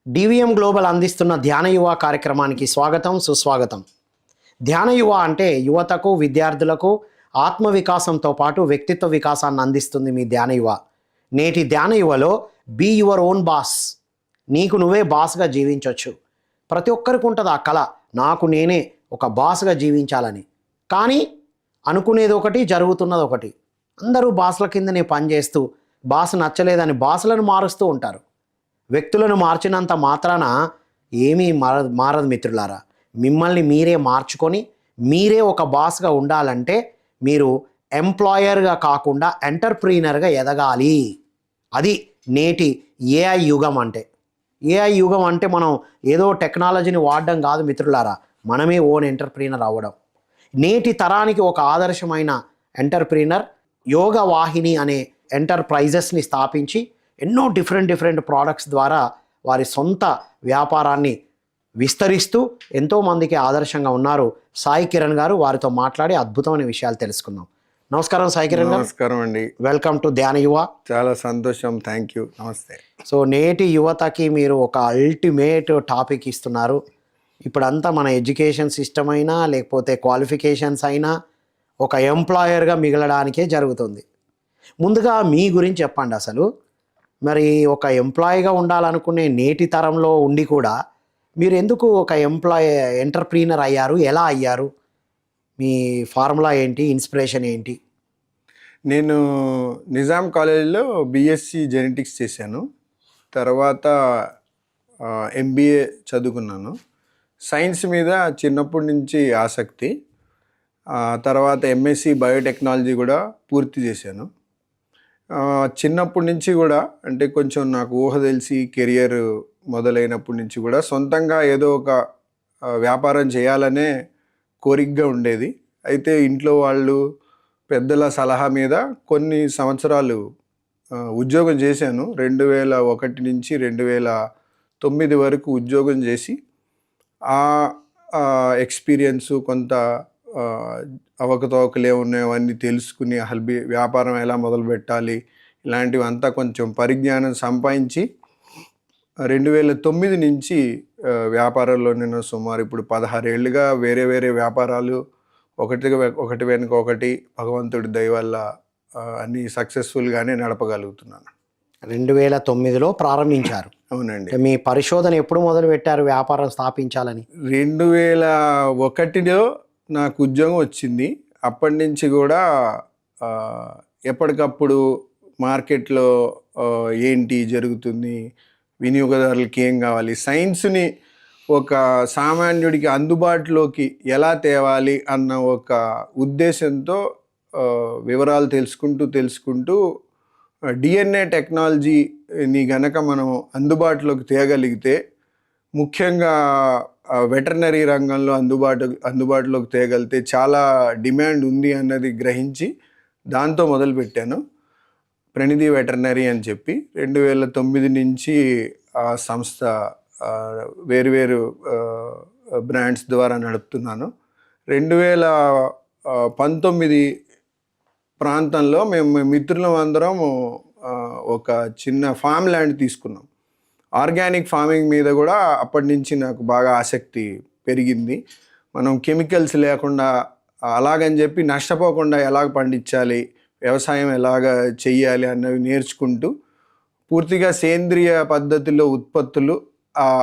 DVM global అందిస్తున్న ధ్యాన యువ కార్యక్రమానికి స్వాగతం సుస్వాగతం. ధ్యాన యువ అంటే యువతకు విద్యార్థులకు ఆత్మ వికాసంతో పాటు వ్యక్తిత్వ వికాసాన్ని అందిస్తుంది మీ ధ్యాన యువ. నేటి ధ్యాన యువలో బీ యువర్ ఓన్ బాస్. నీకు నువ్వే బాస్గా జీవించవచ్చు. ప్రతి ఒక్కరికి ఉంటుంది ఆ కళ, నాకు నేనే ఒక బాస్గా జీవించాలని. కానీ అనుకునేది ఒకటి, జరుగుతున్నది ఒకటి. అందరూ బాస్ల కిందనే పనిచేస్తూ బాస్ నచ్చలేదని బాసులను మారుస్తూ ఉంటారు. వ్యక్తులను మార్చినంత మాత్రాన ఏమీ మారదు మిత్రులారా. మిమ్మల్ని మీరే మార్చుకొని మీరే ఒక బాస్గా ఉండాలంటే మీరు ఎంప్లాయర్గా కాకుండా ఎంటర్ప్రీనర్గా ఎదగాలి. అది నేటి ఏఐ యుగం అంటే. ఏఐ యుగం అంటే మనం ఏదో టెక్నాలజీని వాడడం కాదు మిత్రులారా, మనమే ఓన్ ఎంటర్ప్రీనర్ అవ్వడం. నేటి తరానికి ఒక ఆదర్శమైన ఎంటర్ప్రీనర్ యోగ వాహిని అనే ఎంటర్ప్రైజెస్ని స్థాపించి ఎన్నో డిఫరెంట్ ప్రోడక్ట్స్ ద్వారా వారి సొంత వ్యాపారాన్ని విస్తరిస్తూ ఎంతోమందికి ఆదర్శంగా ఉన్నారు సాయి కిరణ్ గారు. వారితో మాట్లాడి అద్భుతమైన విషయాలు తెలుసుకుందాం. నమస్కారం సాయి కిరణ్ గారు. నమస్కారం అండి. వెల్కమ్ టు ధ్యాన యువ. చాలా సంతోషం, థ్యాంక్ యూ, నమస్తే. సో నేటి యువతకి మీరు ఒక అల్టిమేట్ టాపిక్ ఇస్తున్నారు. ఇప్పుడంతా మన ఎడ్యుకేషన్ సిస్టమ్ అయినా లేకపోతే క్వాలిఫికేషన్స్ అయినా ఒక ఎంప్లాయర్గా మిగలడానికే జరుగుతుంది. ముందుగా మీ గురించి చెప్పండి. అసలు మరి ఒక ఎంప్లాయీగా ఉండాలనుకునే నేటి తరంలో ఉండి కూడా మీరు ఎందుకు ఒక ఎంటర్ప్రీనర్ అయ్యారు? ఎలా అయ్యారు? మీ ఫార్ములా ఏంటి? ఇన్స్పిరేషన్ ఏంటి? నేను నిజాం కాలేజీలో బీఎస్సీ జెనెటిక్స్ చేశాను. తర్వాత ఎంబీఏ చదువుకున్నాను. సైన్స్ మీద చిన్నప్పటి నుంచి ఆసక్తి. తర్వాత ఎంఎస్సి బయోటెక్నాలజీ కూడా పూర్తి చేశాను. చిన్నప్పటి నుంచి కూడా అంటే కొంచెం నాకు ఊహ తెలిసి కెరియర్ మొదలైనప్పటి నుంచి కూడా సొంతంగా ఏదో ఒక వ్యాపారం చేయాలనే కోరికగా ఉండేది. అయితే ఇంట్లో వాళ్ళు పెద్దల సలహా మీద కొన్ని సంవత్సరాలు ఉద్యోగం చేశాను. 2001 నుంచి 2009 వరకు ఉద్యోగం చేసి ఆ ఎక్స్పీరియన్సు కొంత అవకతవకలు ఏమున్నాయో అవన్నీ తెలుసుకుని అసలు వ్యాపారం ఎలా మొదలు పెట్టాలి ఇలాంటివంతా కొంచెం పరిజ్ఞానం సంపాదించి 2009 నుంచి వ్యాపారంలో నేను సుమారు ఇప్పుడు 16 ఏళ్ళుగా వేరే వ్యాపారాలు ఒకటి వెనుక ఒకటి భగవంతుడి దయ వల్ల అన్నీ సక్సెస్ఫుల్గానే నడపగలుగుతున్నాను. 2009లో ప్రారంభించారు. అవునండి. మీ పరిశోధన ఎప్పుడు మొదలు పెట్టారు వ్యాపారం స్థాపించాలని? 2001లో నాకు ఉద్యోగం వచ్చింది. అప్పటి నుంచి కూడా ఎప్పటికప్పుడు మార్కెట్లో ఏంటి జరుగుతుంది, వినియోగదారులకి ఏం కావాలి, సైన్స్ని ఒక సామాన్యుడికి అందుబాటులోకి ఎలా తేవాలి అన్న ఒక ఉద్దేశంతో వివరాలు తెలుసుకుంటూ డిఎన్ఏ టెక్నాలజీని గనక మనం అందుబాటులోకి తేగలిగితే, ముఖ్యంగా వెటర్నరీ రంగంలో అందుబాటులోకి తేగలిగితే చాలా డిమాండ్ ఉంది అన్నది గ్రహించి దాంతో మొదలుపెట్టాను. ప్రణిధి వెటర్నరీ అని చెప్పి 2009 నుంచి ఆ సంస్థ వేరు బ్రాండ్స్ ద్వారా నడుపుతున్నాను. 2019 ప్రాంతంలో మేము మిత్రులం అందరం ఒక చిన్న ఫామ్ ల్యాండ్ తీసుకున్నాం. ఆర్గానిక్ ఫార్మింగ్ మీద కూడా అప్పటి నుంచి నాకు బాగా ఆసక్తి పెరిగింది. మనం కెమికల్స్ లేకుండా అలాగని చెప్పి నష్టపోకుండా ఎలాగ పండించాలి, వ్యవసాయం ఎలాగ చెయ్యాలి అన్నవి నేర్చుకుంటూ పూర్తిగా సేంద్రియ పద్ధతిలో ఉత్పత్తులు,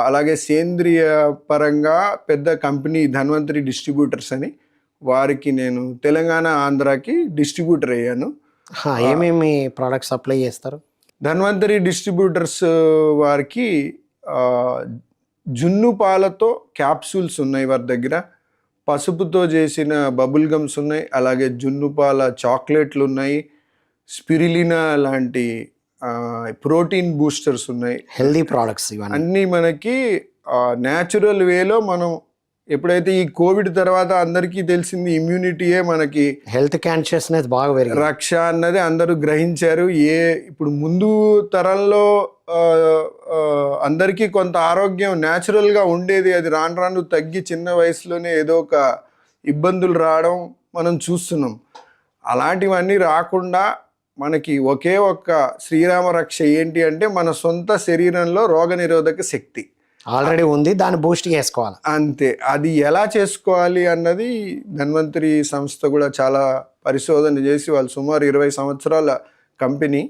అలాగే సేంద్రియ పరంగా పెద్ద కంపెనీ ధన్వంతరి డిస్ట్రిబ్యూటర్స్ అని వారికి నేను తెలంగాణ ఆంధ్రాకి డిస్ట్రిబ్యూటర్ అయ్యాను. ఏమేమి ప్రోడక్ట్స్ సప్లై చేస్తారు? ధన్వంతరి డిస్ట్రిబ్యూటర్స్ వారికి జున్ను పాలతో క్యాప్సూల్స్ ఉన్నాయి వారి దగ్గర, పసుపుతో చేసిన బబుల్ గమ్స్ ఉన్నాయి, అలాగే జున్ను పాల చాక్లెట్లు ఉన్నాయి, స్పిరిలినా లాంటి ప్రోటీన్ బూస్టర్స్ ఉన్నాయి, హెల్దీ ప్రోడక్ట్స్. ఇవన్నీ అన్నీ మనకి న్యాచురల్ వేలో మనం ఎప్పుడైతే ఈ కోవిడ్ తర్వాత అందరికీ తెలిసింది ఇమ్యూనిటీయే మనకి హెల్త్ కాన్షియస్నెస్ బాగా పెరిగింది, రక్ష అన్నది అందరూ గ్రహించారు. ఇప్పుడు ముందు తరంలో అందరికీ కొంత ఆరోగ్యం న్యాచురల్గా ఉండేది, అది రాను తగ్గి చిన్న వయసులోనే ఏదో ఒక ఇబ్బందులు రావడం మనం చూస్తున్నాం. అలాంటివన్నీ రాకుండా మనకి ఒకే ఒక్క శ్రీరామ రక్ష ఏంటి అంటే మన సొంత శరీరంలో రోగనిరోధక శక్తి ఆల్రెడీ ఉంది, దాన్ని బూస్ట్ చేసుకోవాలి. అంతే. అది ఎలా చేసుకోవాలి అన్నది ధన్వంతరి సంస్థ కూడా చాలా పరిశోధన చేసి వాళ్ళు సుమారు 20 సంవత్సరాల కంపెనీ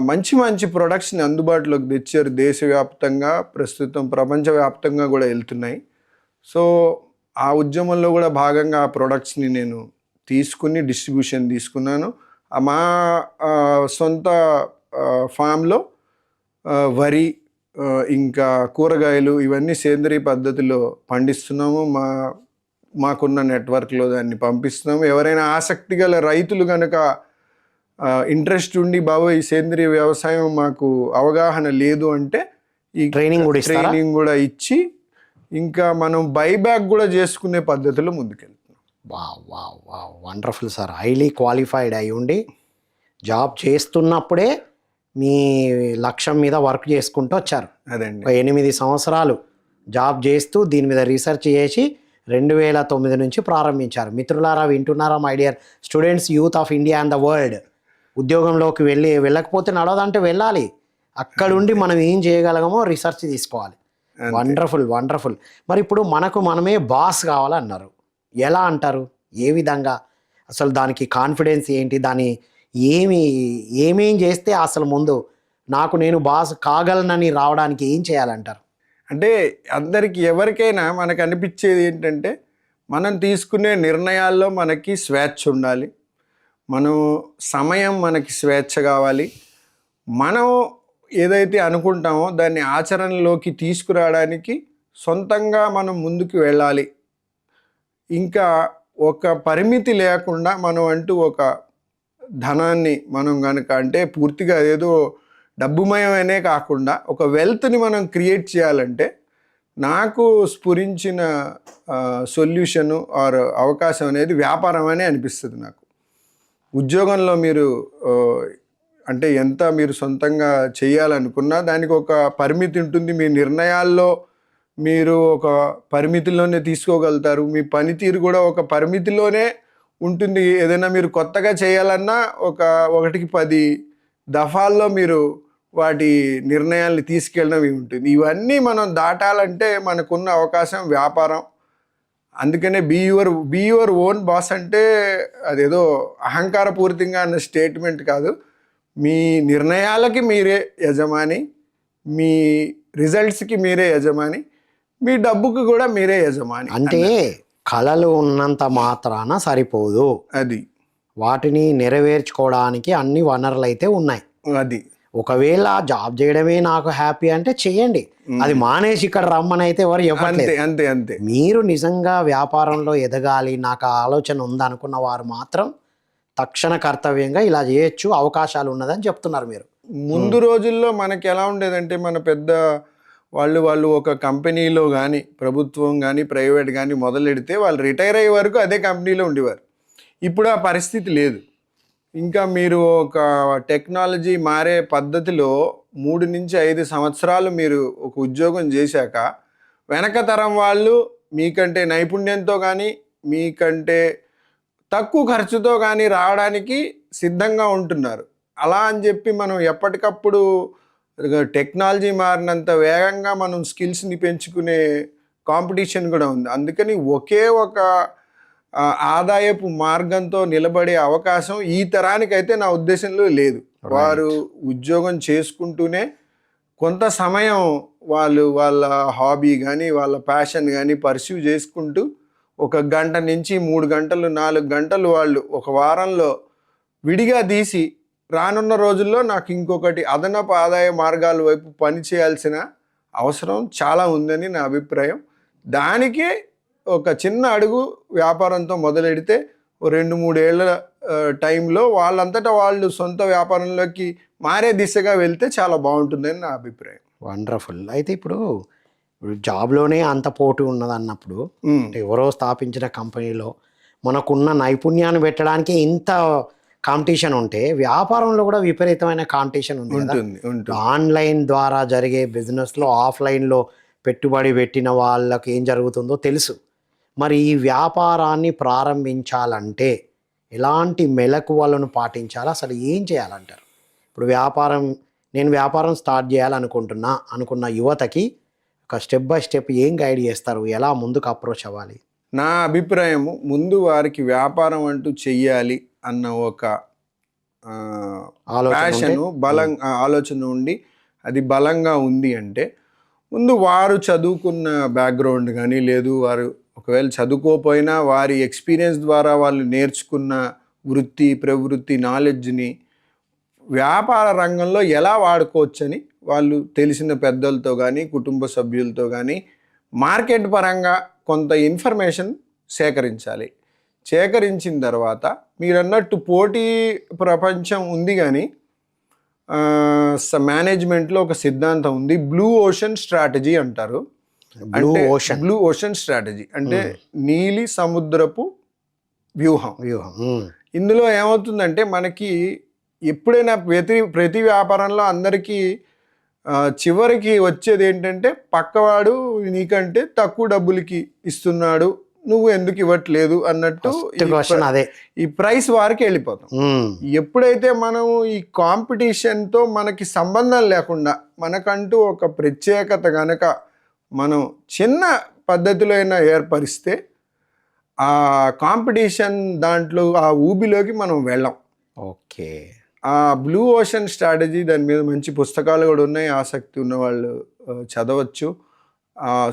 మంచి మంచి ప్రొడక్ట్స్ని అందుబాటులోకి తెచ్చారు. దేశవ్యాప్తంగా, ప్రస్తుతం ప్రపంచవ్యాప్తంగా కూడా వెళ్తున్నాయి. సో ఆ ఉద్యమంలో కూడా భాగంగా ఆ ప్రొడక్ట్స్ని నేను తీసుకుని డిస్ట్రిబ్యూషన్ తీసుకున్నాను. మా సొంత ఫామ్లో వరి ఇంకా కూరగాయలు ఇవన్నీ సేంద్రియ పద్ధతిలో పండిస్తున్నాము. మాకున్న నెట్వర్క్లో దాన్ని పంపిస్తున్నాము. ఎవరైనా ఆసక్తి గల రైతులు కనుక ఇంట్రెస్ట్ ఉండి బాబు ఈ సేంద్రియ వ్యవసాయం మాకు అవగాహన లేదు అంటే ఈ ట్రైనింగ్ కూడా ఇచ్చి ఇంకా మనం బైబ్యాక్ కూడా చేసుకునే పద్ధతిలో ముందుకెళ్తున్నాం. Wonderful sir. హైలీ క్వాలిఫైడ్ అయి ఉండి జాబ్ చేస్తున్నప్పుడే మీ లక్ష్యం మీద వర్క్ చేసుకుంటూ వచ్చారు. అదండి. 8 సంవత్సరాలు జాబ్ చేస్తూ దీని మీద రీసెర్చ్ చేసి 2009 నుంచి ప్రారంభించారు. మిత్రులారా, వింటున్నారా my dear students, youth of India and the world? ఉద్యోగంలోకి వెళ్ళకపోతే నడవదంటే వెళ్ళాలి. అక్కడుండి మనం ఏం చేయగలగమో రీసెర్చ్ తీసుకోవాలి. Wonderful wonderful. మరి ఇప్పుడు మనమే బాస్ కావాలన్నారు. ఎలా అంటారు? ఏ విధంగా? అసలు దానికి కాన్ఫిడెన్స్ ఏంటి? దాని ఏమేం చేస్తే అసలు ముందు నేను బాస్ కాగలనని రావడానికి ఏం చేయాలంటారు? అంటే అందరికి ఎవరికైనా మనకు అనిపించేది ఏంటంటే మనం తీసుకునే నిర్ణయాల్లో మనకి స్వేచ్ఛ ఉండాలి. సమయం మనకి స్వేచ్ఛ కావాలి. మనం ఏదైతే అనుకుంటామో దాన్ని ఆచరణలోకి తీసుకురావడానికి సొంతంగా మనం ముందుకు వెళ్ళాలి. ఇంకా ఒక పరిమితి లేకుండా మనం అంటూ ఒక ధనాన్ని మనం కనుక అంటే పూర్తిగా ఏదో డబ్బుమయమనే కాకుండా ఒక వెల్త్ని మనం క్రియేట్ చేయాలంటే నాకు స్ఫురించిన సొల్యూషను ఆర్ అవకాశం అనేది వ్యాపారం అనే అనిపిస్తుంది నాకు. ఉద్యోగంలో మీరు అంటే ఎంత మీరు సొంతంగా చేయాలనుకున్నా దానికి ఒక పరిమితి ఉంటుంది. మీ నిర్ణయాల్లో మీరు ఒక పరిమితిలోనే తీసుకోగలుగుతారు. మీ పనితీరు కూడా ఒక పరిమితిలోనే ఉంటుంది. ఏదైనా మీరు కొత్తగా చేయాలన్నా 1కి 10 దఫాల్లో మీరు వాటి నిర్ణయాల్ని తీసుకెళ్ళడం ఉంటుంది. ఇవన్నీ మనం దాటాలంటే మనకున్న అవకాశం వ్యాపారం. అందుకనే బీ యువర్ ఓన్ బాస్ అంటే అదేదో అహంకారపూరితంగా అన్న స్టేట్మెంట్ కాదు. మీ నిర్ణయాలకి మీరే యజమాని, మీ రిజల్ట్స్కి మీరే యజమాని, మీ డబ్బుకి కూడా మీరే యజమాని. అంటే కళలు ఉన్నంత మాత్రాన సరిపోదు, అది వాటిని నెరవేర్చుకోవడానికి అన్ని వనరులు అయితే ఉన్నాయి. అది ఒకవేళ జాబ్ చేయడమే నాకు హ్యాపీ అంటే చెయ్యండి, అది మానేసి ఇక్కడ రమ్మని అయితే ఎవరు చెప్పట్లేదు. అంతే అంతే. మీరు నిజంగా వ్యాపారంలో ఎదగాలి, నాకు ఆ ఆలోచన ఉందనుకున్న వారు మాత్రం తక్షణ కర్తవ్యంగా ఇలా చేయొచ్చు, అవకాశాలు ఉన్నదని చెప్తున్నారు మీరు. ముందు రోజుల్లో మనకి ఎలా ఉండేదంటే మన పెద్ద వాళ్ళు ఒక కంపెనీలో కానీ ప్రభుత్వం కానీ ప్రైవేట్ కానీ మొదలెడితే వాళ్ళు రిటైర్ అయ్యే వరకు అదే కంపెనీలో ఉండేవారు. ఇప్పుడు ఆ పరిస్థితి లేదు. ఇంకా మీరు ఒక టెక్నాలజీ మారే పద్ధతిలో 3 నుంచి 5 సంవత్సరాలు మీరు ఒక ఉద్యోగం చేశాక వెనక తరం వాళ్ళు మీకంటే నైపుణ్యంతో కానీ మీకంటే తక్కువ ఖర్చుతో కానీ రావడానికి సిద్ధంగా ఉంటున్నారు. అలా అని చెప్పి మనం ఎప్పటికప్పుడు టెక్నాలజీ మారినంత వేగంగా మనం స్కిల్స్ని పెంచుకునే కాంపిటీషన్ కూడా ఉంది. అందుకని ఒకే ఒక ఆదాయపు మార్గంతో నిలబడే అవకాశం ఈ తరానికైతే నా ఉద్దేశంలో లేదు. వారు ఉద్యోగం చేసుకుంటూనే కొంత సమయం వాళ్ళ హాబీ కానీ వాళ్ళ ప్యాషన్ కానీ పర్స్యూ చేసుకుంటూ 1 గంట నుంచి 3 గంటలు 4 గంటలు వాళ్ళు ఒక వారంలో విడిగా తీసి రానున్న రోజుల్లో నాకు ఇంకొకటి అదనపు ఆదాయ మార్గాల వైపు పని చేయాల్సిన అవసరం చాలా ఉందని నా అభిప్రాయం. దానికే ఒక చిన్న అడుగు వ్యాపారంతో మొదలెడితే 2-3 ఏళ్ల టైంలో వాళ్ళంతటా వాళ్ళు సొంత వ్యాపారంలోకి మారే దిశగా వెళ్తే చాలా బాగుంటుందని నా అభిప్రాయం. వండర్ఫుల్. అయితే ఇప్పుడు జాబ్లోనే అంత పోటీ ఉన్నది అన్నప్పుడు, ఎవరో స్థాపించిన కంపెనీలో మనకున్న నైపుణ్యాన్ని పెట్టడానికి ఇంత కాంపిటీషన్ ఉంటే వ్యాపారంలో కూడా విపరీతమైన కాంపిటీషన్ ఉంది. ఆన్లైన్ ద్వారా జరిగే బిజినెస్లో ఆఫ్లైన్లో పెట్టుబడి పెట్టిన వాళ్ళకి ఏం జరుగుతుందో తెలుసు. మరి ఈ వ్యాపారాన్ని ప్రారంభించాలంటే ఎలాంటి మెలకువలను పాటించాలి, అసలు ఏం చేయాలంటారు? ఇప్పుడు నేను వ్యాపారం స్టార్ట్ అనుకున్న యువతకి ఒక స్టెప్ బై స్టెప్ ఏం గైడ్ చేస్తారు, ఎలా ముందుకు అప్రోచ్ అవ్వాలి? నా అభిప్రాయము, ముందు వారికి వ్యాపారం అంటూ చెయ్యాలి అన్న ఒక ప్యాషను ఆలోచన ఉండి అది బలంగా ఉంది అంటే, ముందు వారు చదువుకున్న బ్యాక్గ్రౌండ్ కానీ, లేదు వారు ఒకవేళ చదువుకోకపోయినా వారి ఎక్స్పీరియన్స్ ద్వారా వాళ్ళు నేర్చుకున్న వృత్తి ప్రవృత్తి నాలెడ్జ్ని వ్యాపార రంగంలో ఎలా వాడుకోవచ్చని వాళ్ళు తెలిసిన పెద్దలతో కానీ కుటుంబ సభ్యులతో కానీ మార్కెట్ పరంగా కొంత ఇన్ఫర్మేషన్ సేకరించాలి. సేకరించిన తర్వాత మీరు అన్నట్టు పోటీ ప్రపంచం ఉంది, కానీ మేనేజ్మెంట్లో ఒక సిద్ధాంతం ఉంది, బ్లూ ఓషన్ స్ట్రాటజీ అంటారు. బ్లూ ఓషన్ స్ట్రాటజీ అంటే నీలి సముద్రపు వ్యూహం. ఇందులో ఏమవుతుందంటే, మనకి ఎప్పుడైనా ప్రతి వ్యాపారంలో అందరికీ చివరికి వచ్చేది ఏంటంటే, పక్కవాడు నీకంటే తక్కువ డబ్బులకి ఇస్తున్నాడు, నువ్వు ఎందుకు ఇవ్వట్లేదు అన్నట్టు ఈ ప్రైస్ వారికి వెళ్ళిపోతాం. ఎప్పుడైతే మనం ఈ కాంపిటీషన్తో మనకి సంబంధం లేకుండా మనకంటూ ఒక ప్రత్యేకత గనక మనం చిన్న పద్ధతిలో అయినా ఏర్పరిస్తే ఆ కాంపిటీషన్ దాంట్లో ఆ ఊబిలోకి మనం వెళ్ళాం. ఓకే. ఆ బ్లూ ఓషన్ స్ట్రాటజీ, దాని మీద మంచి పుస్తకాలు కూడా ఉన్నాయి, ఆసక్తి ఉన్న వాళ్ళు చదవచ్చు.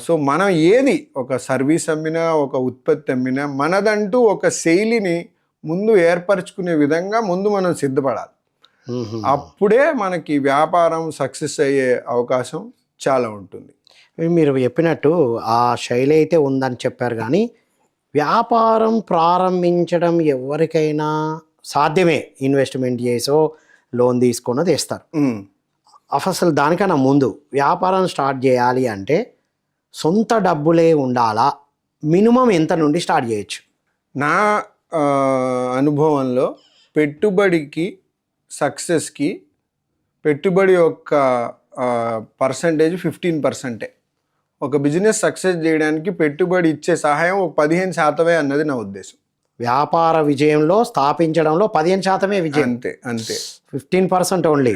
సో మనం ఏది ఒక సర్వీస్ అమ్మినా, ఒక ఉత్పత్తి అమ్మినా, మనదంటూ ఒక శైలిని ముందు ఏర్పరచుకునే విధంగా ముందు మనం సిద్ధపడాలి. అప్పుడే మనకి వ్యాపారం సక్సెస్ అయ్యే అవకాశం చాలా ఉంటుంది. మీరు చెప్పినట్టు ఆ శైలి అయితే ఉందని చెప్పారు, కానీ వ్యాపారం ప్రారంభించడం ఎవరికైనా సాధ్యమే. ఇన్వెస్ట్మెంట్ చేసో లోన్ తీసుకున్నో తెస్తారు. అసలు దానికన్నా ముందు వ్యాపారం స్టార్ట్ చేయాలి అంటే సొంత డబ్బులే ఉండాలా? మినిమం ఎంత నుండి స్టార్ట్ చేయొచ్చు? నా అనుభవంలో పెట్టుబడికి సక్సెస్కి పెట్టుబడి యొక్క పర్సంటేజ్ 15%. ఒక బిజినెస్ సక్సెస్ చేయడానికి పెట్టుబడి ఇచ్చే సహాయం ఒక 15% అన్నది నా ఉద్దేశం. వ్యాపార విజయంలో స్థాపించడంలో 15% విజయం. అంతే అంతే. 15% ఓన్లీ.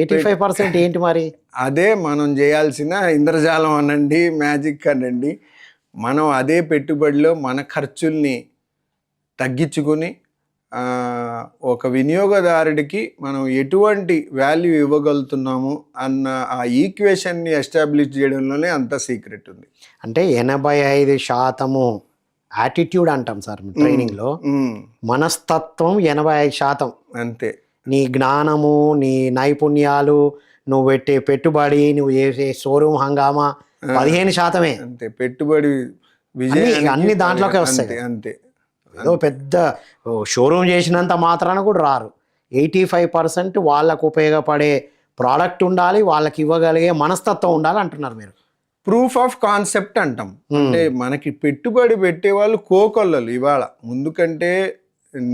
85% ఏంటి మరి? అదే మనం చేయాల్సిన ఇంద్రజాలం అనండి, మ్యాజిక్ అనండి. మనం అదే పెట్టుబడిలో మన ఖర్చుల్ని తగ్గించుకుని ఒక వినియోగదారుడికి మనం ఎటువంటి వాల్యూ ఇవ్వగలుగుతున్నాము అన్న ఆ ఈక్వేషన్ని ఎస్టాబ్లిష్ చేయడంలోనే అంత సీక్రెట్ ఉంది. అంటే 85% యాటిట్యూడ్ అంటాం సార్ ట్రైనింగ్లో. మనస్తత్వం 85%. అంతే. నీ జ్ఞానము, నీ నైపుణ్యాలు, నువ్వు పెట్టే పెట్టుబడి, నువ్వు చేసే షోరూమ్ హంగామా 15%. అంతే. పెట్టుబడి అన్ని దాంట్లోకే వస్తాయి. అంతే. ఏదో పెద్ద షోరూమ్ చేసినంత మాత్రాన కూడా రారు. 85% వాళ్ళకు ఉపయోగపడే ప్రోడక్ట్ ఉండాలి, వాళ్ళకి ఇవ్వగలిగే మనస్తత్వం ఉండాలి అంటున్నారు మీరు. ప్రూఫ్ ఆఫ్ కాన్సెప్ట్ అంటాం. అంటే మనకి పెట్టుబడి పెట్టే వాళ్ళు కోకొల్లలు ఇవాళ. ముందు కంటే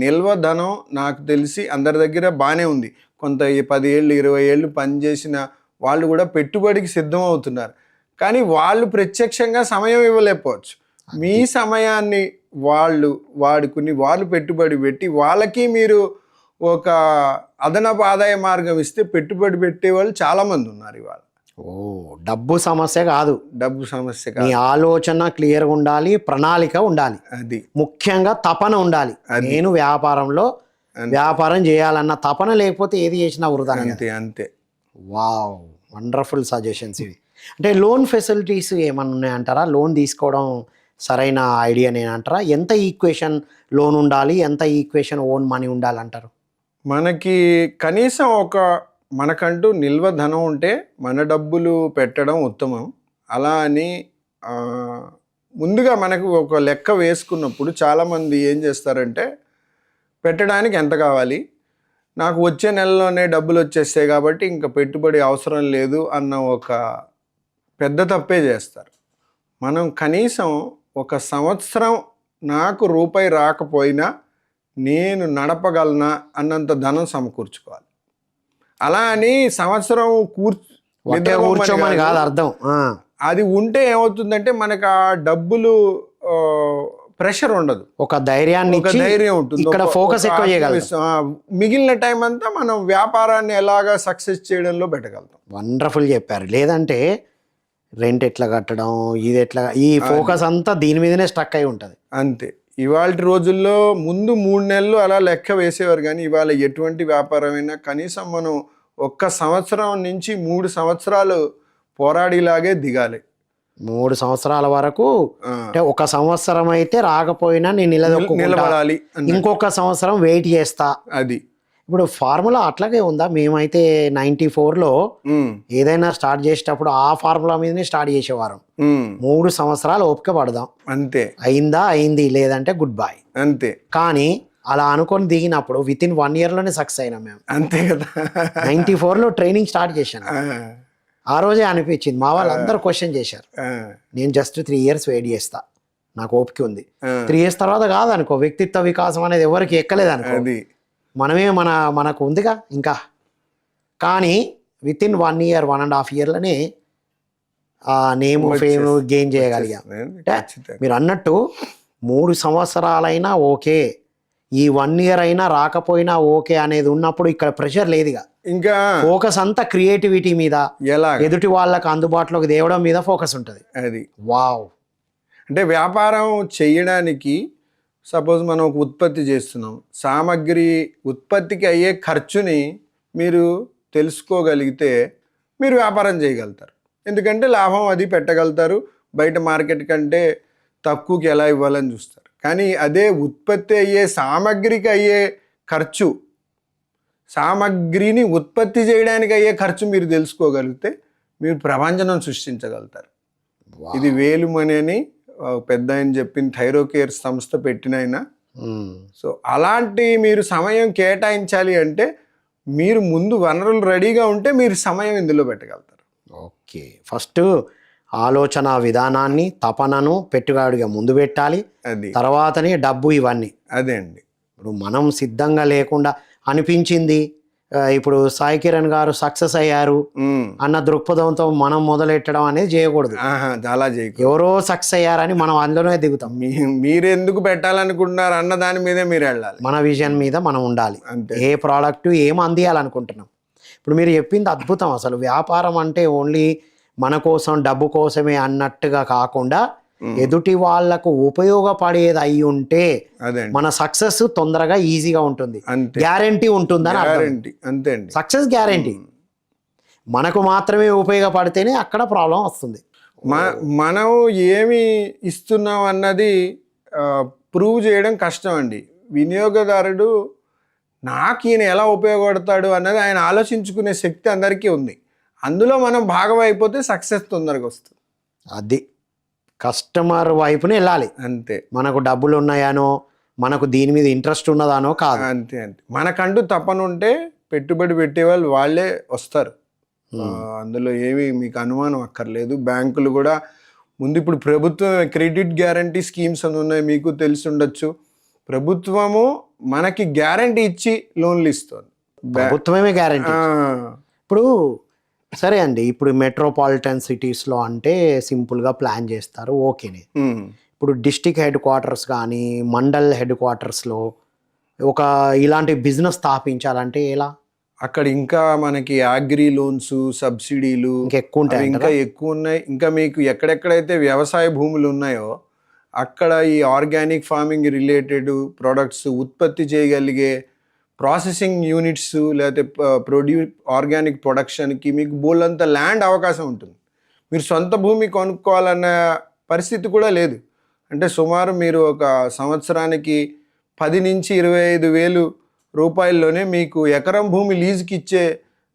నిల్వ ధనం నాకు తెలిసి అందరి దగ్గర బాగానే ఉంది. కొంత 10 ఏళ్ళు 20 ఏళ్ళు పనిచేసిన వాళ్ళు కూడా పెట్టుబడికి సిద్ధం అవుతున్నారు. కానీ వాళ్ళు ప్రత్యక్షంగా సమయం ఇవ్వలేకపోవచ్చు. మీ సమయాన్ని వాళ్ళు వాడుకుని వాళ్ళు పెట్టుబడి పెట్టి వాళ్ళకి మీరు ఒక అదనపు ఆదాయ మార్గం ఇస్తే పెట్టుబడి పెట్టే వాళ్ళు చాలామంది ఉన్నారు ఇవాళ. డబ్బు సమస్య కాదు. డబ్బు సమస్య కాదు. నీ ఆలోచన క్లియర్గా ఉండాలి, ప్రణాళిక ఉండాలి, అది ముఖ్యంగా తపన ఉండాలి. నేను వ్యాపారం చేయాలన్న తపన లేకపోతే ఏది చేసినా వృధా. అంతే అంతే. వావ్, వండర్ఫుల్ సజెషన్స్ ఇవి. అంటే లోన్ ఫెసిలిటీస్ ఏమన్నా ఉన్నాయంటారా? లోన్ తీసుకోవడం సరైన ఐడియా నేనంటారా? ఎంత ఈక్వేషన్ లోన్ ఉండాలి, ఎంత ఈక్వేషన్ ఓన్ మనీ ఉండాలంటారు? మనకి కనీసం మనకంటూ నిల్వ ధనం ఉంటే మన డబ్బులు పెట్టడం ఉత్తమం. అలా అని ముందుగా మనకు ఒక లెక్క వేసుకున్నప్పుడు చాలామంది ఏం చేస్తారంటే, పెట్టడానికి ఎంత కావాలి, నాకు వచ్చే నెలలోనే డబ్బులు వచ్చేస్తాయి కాబట్టి ఇంకా పెట్టుబడి అవసరం లేదు అన్న ఒక పెద్ద తప్పే చేస్తారు. మనం కనీసం 1 సంవత్సరం నాకు రూపాయి రాకపోయినా నేను నడపగలనా అన్నంత ధనం సమకూర్చుకోవాలి. అలా అని సంవత్సరం కూర్చోమని కాదు అర్థం. అది ఉంటే ఏమవుతుందంటే మనకు ఆ డబ్బులు ప్రెషర్ ఉండదు, ఒక ధైర్యాన్ని ఒక ఇచ్చి ధైర్యం ఉంటుంది, ఇక్కడ ఫోకస్ ఎక్కువ చేయగలం. మిగిలిన టైం అంతా మనం వ్యాపారాన్ని ఎలాగా సక్సెస్ చేయడంలో పెట్టగలుగుతాం. వండర్ఫుల్ చెప్పారు. లేదంటే రెంట్ ఎట్లా కట్టడం, ఇది ఎట్లా, ఈ ఫోకస్ అంతా దీని మీదనే స్టక్ అయి ఉంటుంది. అంతే. ఇవాళ రోజుల్లో ముందు 3 నెలలు అలా లెక్క వేసేవారు, కానీ ఇవాళ ఎటువంటి వ్యాపారమైనా కనీసం మనం 1 సంవత్సరం నుంచి 3 సంవత్సరాలు పోరాడిలాగే దిగాలి. 3 సంవత్సరాల వరకు, అంటే 1 సంవత్సరం అయితే రాకపోయినా నేను నిలబడాలి, ఇంకొక సంవత్సరం వెయిట్ చేస్తా. అది ఇప్పుడు ఫార్ములా అట్లాగే ఉందా? మేమైతే 94లో ఏదైనా స్టార్ట్ చేసేటప్పుడు ఆ ఫార్ములా మీదనే స్టార్ట్ చేసేవారు. 3 సంవత్సరాలు ఓపిక పడదాం, అంతే. అయింది, లేదంటే గుడ్ బై, అంతే. కానీ అలా అనుకొని దిగినప్పుడు విత్ ఇన్ 1 yearలోనే సక్సెస్ అయినాం మేము. అంతే కదా. 94లో ట్రైనింగ్ స్టార్ట్ చేశాను. ఆ రోజే అనిపించింది, మా వాళ్ళందరూ క్వశ్చన్ చేశారు. నేను జస్ట్ 3 years వెయిట్ చేస్తా, నాకు ఓపిక ఉంది. 3 years తర్వాత కాదనుకో, వ్యక్తిత్వ వికాసం అనేది ఎవరికి ఎక్కలేదు అనుకో, మనమే మనకు ఉందిగా ఇంకా. కానీ విత్ ఇన్ 1 year 1.5 yearలోనే నేమ్ ఫేమ్ గెయిన్ చేయగలిగాం. మీరు అన్నట్టు 3 సంవత్సరాలైనా ఓకే, ఈ 1 year అయినా రాకపోయినా ఓకే అనేది ఉన్నప్పుడు ఇక్కడ ప్రెషర్ లేదుగా. ఇంకా ఫోకస్ అంతా క్రియేటివిటీ మీద, ఎలా ఎదుటి వాళ్ళకి అందుబాటులోకి తేవడం మీద ఫోకస్ ఉంటుంది. అది వావ్. అంటే వ్యాపారం చేయడానికి సపోజ్ మనం ఒక ఉత్పత్తి చేస్తున్నాం, సామగ్రి ఉత్పత్తికి అయ్యే ఖర్చుని మీరు తెలుసుకోగలిగితే మీరు వ్యాపారం చేయగలుగుతారు. ఎందుకంటే లాభం అది పెట్టగలుగుతారు, బయట మార్కెట్ కంటే తక్కువకి ఎలా ఇవ్వాలని చూస్తారు. కానీ అదే ఉత్పత్తి అయ్యే సామగ్రికి అయ్యే ఖర్చు, సామగ్రిని ఉత్పత్తి చేయడానికి అయ్యే ఖర్చు మీరు తెలుసుకోగలిగితే మీరు ప్రపంచం సృష్టించగలుగుతారు. ఇది వేలుమని అని పెద్ద ఆయన చెప్పిన థైరోకేర్ సంస్థ పెట్టినైనా. సో అలాంటి మీరు సమయం కేటాయించాలి అంటే మీరు ముందు వనరులు రెడీగా ఉంటే మీరు సమయం ఇందులో పెట్టగలుగుతారు. ఓకే, ఫస్ట్ ఆలోచన విధానాన్ని, తపనను పెట్టుబడిగా ముందు పెట్టాలి, అది తర్వాతనే డబ్బు, ఇవన్నీ. అదే అండి. ఇప్పుడు మనం సిద్ధంగా లేకుండా అనిపించింది, ఇప్పుడు సాయి కిరణ్ గారు సక్సెస్ అయ్యారు అన్న దృక్పథంతో మనం మొదలెట్టడం అనేది చేయకూడదు. చాలా చేయకూడదు. ఎవరో సక్సెస్ అయ్యారని మనం అందులోనే దిగుతాం. మీరు ఎందుకు పెట్టాలనుకుంటున్నారు అన్న దాని మీదే మీరు వెళ్ళాలి, మన విజన్ మీద మనం ఉండాలి. ఏ ప్రోడక్ట్ ఏం అందియాలనుకుంటున్నాం. ఇప్పుడు మీరు చెప్పింది అద్భుతం. అసలు వ్యాపారం అంటే ఓన్లీ మన కోసం, డబ్బు కోసమే అన్నట్టుగా కాకుండా ఎదుటి వాళ్లకు ఉపయోగపడేది అయి ఉంటే మన సక్సెస్ తొందరగా ఈజీగా ఉంటుంది, గ్యారంటీ ఉంటుందని. అంతే అండి, సక్సెస్ గ్యారంటీ. మనకు మాత్రమే ఉపయోగపడితేనే అక్కడ ప్రాబ్లం వస్తుంది. మనం ఏమి ఇస్తున్నాం అన్నది ప్రూవ్ చేయడం కష్టం అండి. వినియోగదారుడు నాకు ఈయన ఎలా ఉపయోగపడతాడు అన్నది ఆయన ఆలోచించుకునే శక్తి అందరికీ ఉంది. అందులో మనం భాగం అయిపోతే సక్సెస్ తొందరగా వస్తుంది. అది కస్టమర్ వైపునే వెళ్ళాలి. అంతే. మనకు డబ్బులు ఉన్నాయానో, మనకు దీని మీద ఇంట్రెస్ట్ ఉన్నదానో కాదు. అంతే. మనకంటూ తపన ఉంటే పెట్టుబడి పెట్టేవాళ్ళు వాళ్ళే వస్తారు. అందులో ఏమి మీకు అనుమానం అక్కర్లేదు. బ్యాంకులు కూడా ముందు ఇప్పుడు ప్రభుత్వం క్రెడిట్ గ్యారంటీ స్కీమ్స్ అని ఉన్నాయి, మీకు తెలిసి ఉండొచ్చు. ప్రభుత్వము మనకి గ్యారంటీ ఇచ్చి లోన్లు ఇస్తుంది, ప్రభుత్వమే గ్యారంటీ. ఇప్పుడు సరే అండి, ఇప్పుడు మెట్రోపాలిటన్ సిటీస్లో అంటే సింపుల్గా ప్లాన్ చేస్తారు, ఓకేనే. ఇప్పుడు డిస్టిక్ హెడ్ క్వార్టర్స్ కానీ మండల్ హెడ్ క్వార్టర్స్లో ఒక ఇలాంటి బిజినెస్ స్థాపించాలంటే ఎలా? అక్కడ ఇంకా మనకి అగ్రి లోన్స్, సబ్సిడీలు ఇంకా ఎక్కువ ఉన్నాయి. ఇంకా మీకు ఎక్కడెక్కడైతే వ్యవసాయ భూములు ఉన్నాయో అక్కడ ఈ ఆర్గానిక్ ఫార్మింగ్ రిలేటెడ్ ప్రొడక్ట్స్ ఉత్పత్తి చేయగలిగే ప్రాసెసింగ్ యూనిట్స్ లేకపోతే ఆర్గానిక్ ప్రొడక్షన్కి మీకు బోల్డంత ల్యాండ్ అవకాశం ఉంటుంది. మీరు సొంత భూమి కొనుక్కోవాలన్న పరిస్థితి కూడా లేదు. అంటే సుమారు మీరు ఒక సంవత్సరానికి 10 నుంచి 25 వేలు రూపాయల్లోనే మీకు ఎకరం భూమి లీజుకి ఇచ్చే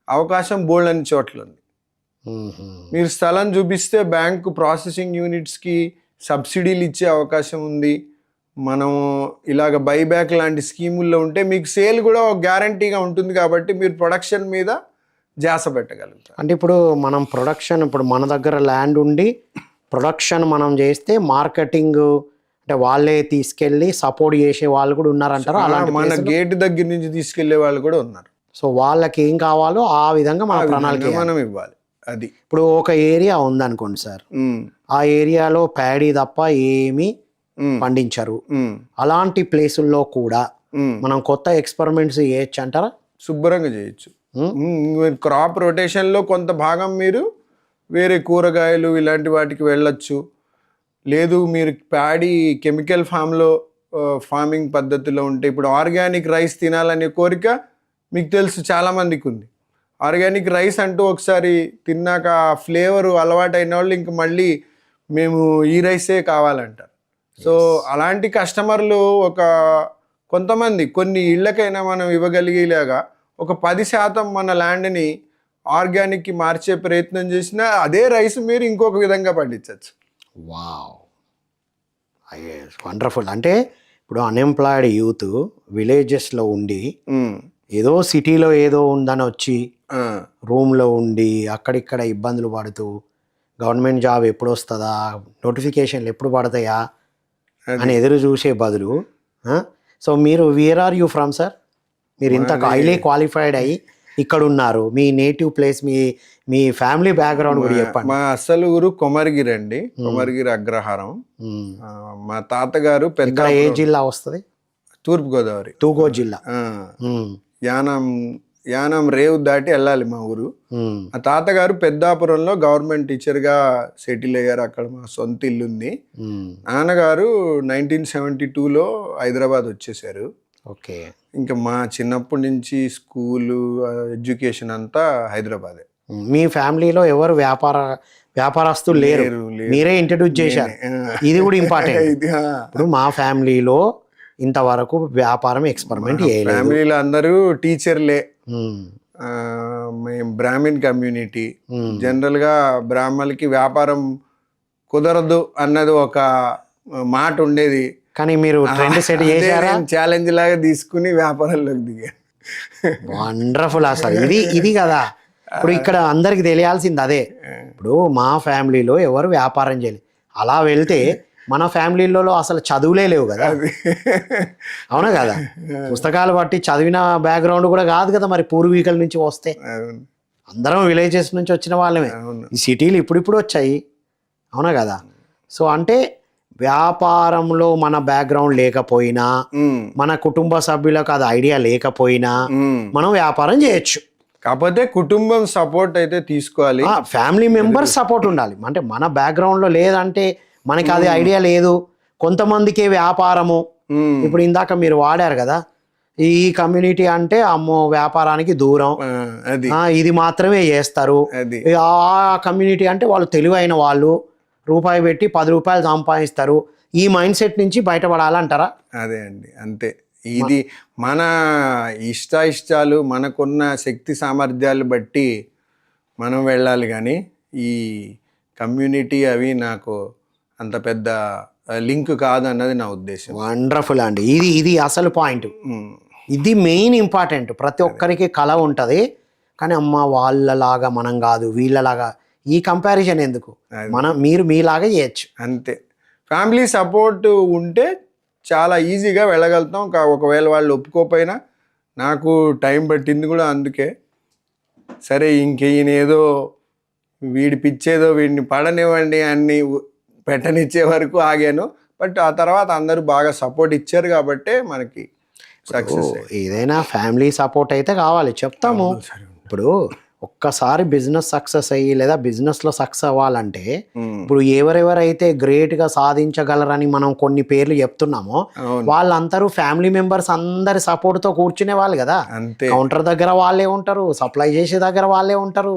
అవకాశం బోల్డని చోట్ల ఉంది. మీరు స్థలం చూపిస్తే బ్యాంకు ప్రాసెసింగ్ యూనిట్స్కి సబ్సిడీలు ఇచ్చే అవకాశం ఉంది. మనం ఇలాగ బైబ్యాక్ లాంటి స్కీముల్లో ఉంటే మీకు సేల్ కూడా ఒక గ్యారంటీగా ఉంటుంది. కాబట్టి మీరు ప్రొడక్షన్ మీద ధ్యాస పెట్టగలుగుతారు. అంటే ఇప్పుడు మనం ప్రొడక్షన్, ఇప్పుడు మన దగ్గర ల్యాండ్ ఉండి ప్రొడక్షన్ మనం చేస్తే మార్కెటింగ్ అంటే వాళ్ళే తీసుకెళ్ళి సపోర్ట్ చేసే వాళ్ళు కూడా ఉన్నారంటారు. అలాంటి మన గేట్ దగ్గర నుంచి తీసుకెళ్లే వాళ్ళు కూడా ఉన్నారు. సో వాళ్ళకి ఏం కావాలో ఆ విధంగా మన ప్రణాళిక మనం ఇవ్వాలి. అది ఇప్పుడు ఒక ఏరియా ఉందనుకోండి సార్, ఆ ఏరియాలో ప్యాడీ తప్ప ఏమీ పండించరు. ఉమ్, అలాంటి ప్లేసుల్లో కూడా ఉమ్. మనం కొత్త ఎక్స్పెరిమెంట్స్ చేయొచ్చు అంటారా? శుభ్రంగా చేయొచ్చు. క్రాప్ రొటేషన్లో కొంత భాగం మీరు వేరే కూరగాయలు ఇలాంటి వాటికి వెళ్ళొచ్చు. లేదు మీరు ప్యాడీ కెమికల్ ఫార్మింగ్ పద్ధతిలో ఉంటే, ఇప్పుడు ఆర్గానిక్ రైస్ తినాలనే కోరిక మీకు తెలుసు చాలామందికి ఉంది. ఆర్గానిక్ రైస్ అంటూ ఒకసారి తిన్నాక ఆ ఫ్లేవర్ అలవాటైన వాళ్ళు ఇంక మళ్ళీ మేము ఈ రైసే కావాలంటారు. సో అలాంటి కస్టమర్లు కొంతమంది కొన్ని ఇళ్ళకైనా మనం ఇవ్వగలిగేలాగా ఒక 10% మన ల్యాండ్ని ఆర్గానిక్కి మార్చే ప్రయత్నం చేసినా అదే రైస్ మీరు ఇంకొక విధంగా పండించవచ్చు. Wow, wonderful. అంటే ఇప్పుడు అన్ఎంప్లాయిడ్ యూత్ విలేజెస్లో ఉండి ఏదో సిటీలో ఏదో ఉందని వచ్చి రూమ్లో ఉండి అక్కడిక్కడ ఇబ్బందులు పడుతూ గవర్నమెంట్ జాబ్ ఎప్పుడు వస్తుందా, నోటిఫికేషన్లు ఎప్పుడు పడతాయా అని ఎదురు చూసే బదులు, సో మీరు where are you from sir? మీరు ఇంత హైలీ క్వాలిఫైడ్ అయ్యి ఇక్కడ ఉన్నారు, మీ నేటివ్ ప్లేస్, మీ ఫ్యామిలీ బ్యాక్గ్రౌండ్ కూడా చెప్పండి. మా అసలు ఊరు కొమరగిరి అండి, కొమరగిరి అగ్రహారం. మా తాతగారు పెద్ద ఏ జిల్లా వస్తుంది? తూర్పుగోదావరి, తూగోదావరి జిల్లా. యానం రేవు దాటి వెళ్ళాలి మా ఊరు. మా తాతగారు పెద్దాపురంలో గవర్నమెంట్ టీచర్గా సెటిల్ అయ్యారు, అక్కడ మా సొంత ఇల్లు ఉంది. నాన్నగారు 1972లో హైదరాబాద్ వచ్చేసారు. ఓకే. ఇంకా మా చిన్నప్పటి నుంచి స్కూలు ఎడ్యుకేషన్ అంతా హైదరాబాదే. మీ ఫ్యామిలీలో ఎవరు వ్యాపారస్తులు లేరు, మీరే ఇంట్రడ్యూస్ చేశారు. ఇది కూడా ఇంపార్టెంట్. ఇప్పుడు మా ఫ్యామిలీలో ఇంతవరకు వ్యాపారం ఎక్స్పెరిమెంట్ చేయలేదు. ఫ్యామిలీలో అందరూ టీచర్లే. మేము బ్రాహ్మిన్ కమ్యూనిటీ. జనరల్గా బ్రాహ్మణులకి వ్యాపారం కుదరదు అన్నది ఒక మాట ఉండేది, కానీ మీరు ట్రెండ్ సెట్ చేశారా? ఛాలెంజ్ లాగా తీసుకుని వ్యాపారంలోకి దిగారు. వండర్ఫుల్. అసలు ఇది కదా ఇప్పుడు ఇక్కడ అందరికి తెలియాల్సింది అదే. ఇప్పుడు మా ఫ్యామిలీలో ఎవరు వ్యాపారం చేయలేదు, అలా వెళ్తే మన ఫ్యామిలీలో అసలు చదువులే లేవు కదా, అవునా కదా? పుస్తకాలు బట్టి చదివిన బ్యాక్గ్రౌండ్ కూడా కాదు కదా మరి. పూర్వీకుల నుంచి వస్తే అందరం విలేజెస్ నుంచి వచ్చిన వాళ్ళమే. ఈ సిటీలు ఇప్పుడిప్పుడు వచ్చాయి, అవునా కదా? సో అంటే వ్యాపారంలో మన బ్యాక్గ్రౌండ్ లేకపోయినా, మన కుటుంబ సభ్యులకు అది ఐడియా లేకపోయినా మనం వ్యాపారం చేయొచ్చు. కాకపోతే కుటుంబం సపోర్ట్ అయితే తీసుకోవాలి, ఫ్యామిలీ మెంబర్స్ సపోర్ట్ ఉండాలి. అంటే మన బ్యాక్గ్రౌండ్లో లేదంటే మనకి అది ఐడియా లేదు. కొంతమందికి వ్యాపారము, ఇప్పుడు ఇందాక మీరు వాడారు కదా, ఈ కమ్యూనిటీ అంటే అమ్మో వ్యాపారానికి దూరం, ఇది మాత్రమే చేస్తారు. ఆ కమ్యూనిటీ అంటే వాళ్ళు తెలివైన వాళ్ళు, రూపాయి పెట్టి 10 రూపాయలు సంపాదిస్తారు. ఈ మైండ్ సెట్ నుంచి బయటపడాలంటారా? అదే అండి, అంతే. ఇది మన ఇష్టాలు, మనకున్న శక్తి సామర్థ్యాలు బట్టి మనం వెళ్ళాలి, కానీ ఈ కమ్యూనిటీ అవి నాకు అంత పెద్ద లింక్ కాదు అన్నది నా ఉద్దేశం. వండర్ఫుల్ అండి. ఇది అసలు పాయింట్, ఇది మెయిన్ ఇంపార్టెంట్. ప్రతి ఒక్కరికి కళ ఉంటుంది, కానీ అమ్మ వాళ్ళలాగా మనం కాదు, వీళ్ళలాగా ఈ కంపారిజన్ ఎందుకు, మీరు మీలాగా చేయొచ్చు అంతే. ఫ్యామిలీ సపోర్ట్ ఉంటే చాలా ఈజీగా వెళ్ళగలుగుతాం. ఒకవేళ వాళ్ళు ఒప్పుకోపోయినా, నాకు టైం పట్టింది కూడా అందుకే. సరే ఇంకేదో వీడి పిచ్చేదో వీడిని పడనివ్వండి అన్ని పెట్టనిచ్చే వరకు ఆగాను. బట్ ఆ తర్వాత అందరూ బాగా సపోర్ట్ ఇచ్చారు కాబట్టి మనకి సక్సెస్. ఏదైనా ఫ్యామిలీ సపోర్ట్ అయితే కావాలి, చెప్తాము. ఇప్పుడు ఒక్కసారి బిజినెస్ సక్సెస్ అయ్యి లేదా బిజినెస్లో సక్సెస్ అవ్వాలంటే, ఇప్పుడు ఎవరెవరైతే గ్రేట్గా సాధించగలరని మనం కొన్ని పేర్లు చెప్తున్నామో వాళ్ళందరూ ఫ్యామిలీ మెంబర్స్ అందరి సపోర్ట్తో కూర్చునే వాళ్ళు కదా. కౌంటర్ దగ్గర వాళ్ళే ఉంటారు, సప్లై చేసే దగ్గర వాళ్ళే ఉంటారు,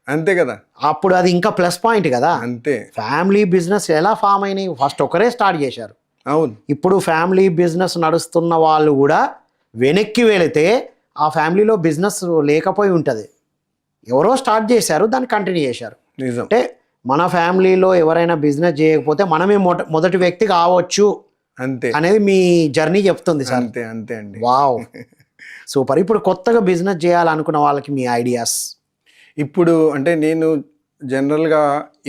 అంతే కదా. అప్పుడు అది ఇంకా ప్లస్ పాయింట్ కదా. అంతే. ఫ్యామిలీ బిజినెస్ ఎలా ఫామ్ అయినాయి? ఫస్ట్ ఒకరే స్టార్ట్ చేశారు. అవును. ఇప్పుడు ఫ్యామిలీ బిజినెస్ నడుస్తున్న వాళ్ళు కూడా వెనక్కి వెళితే ఆ ఫ్యామిలీలో బిజినెస్ లేకపోయి ఉంటుంది, ఎవరో స్టార్ట్ చేశారు, దాన్ని కంటిన్యూ చేశారు. అంటే మన ఫ్యామిలీలో ఎవరైనా బిజినెస్ చేయకపోతే మనమే మొదటి వ్యక్తి కావచ్చు అంతే అనేది మీ జర్నీ చెప్తుంది సార్. అంతే అంతే అండి. Wow, super. ఇప్పుడు కొత్తగా బిజినెస్ చేయాలనుకున్న వాళ్ళకి మీ ఐడియాస్? ఇప్పుడు అంటే నేను జనరల్గా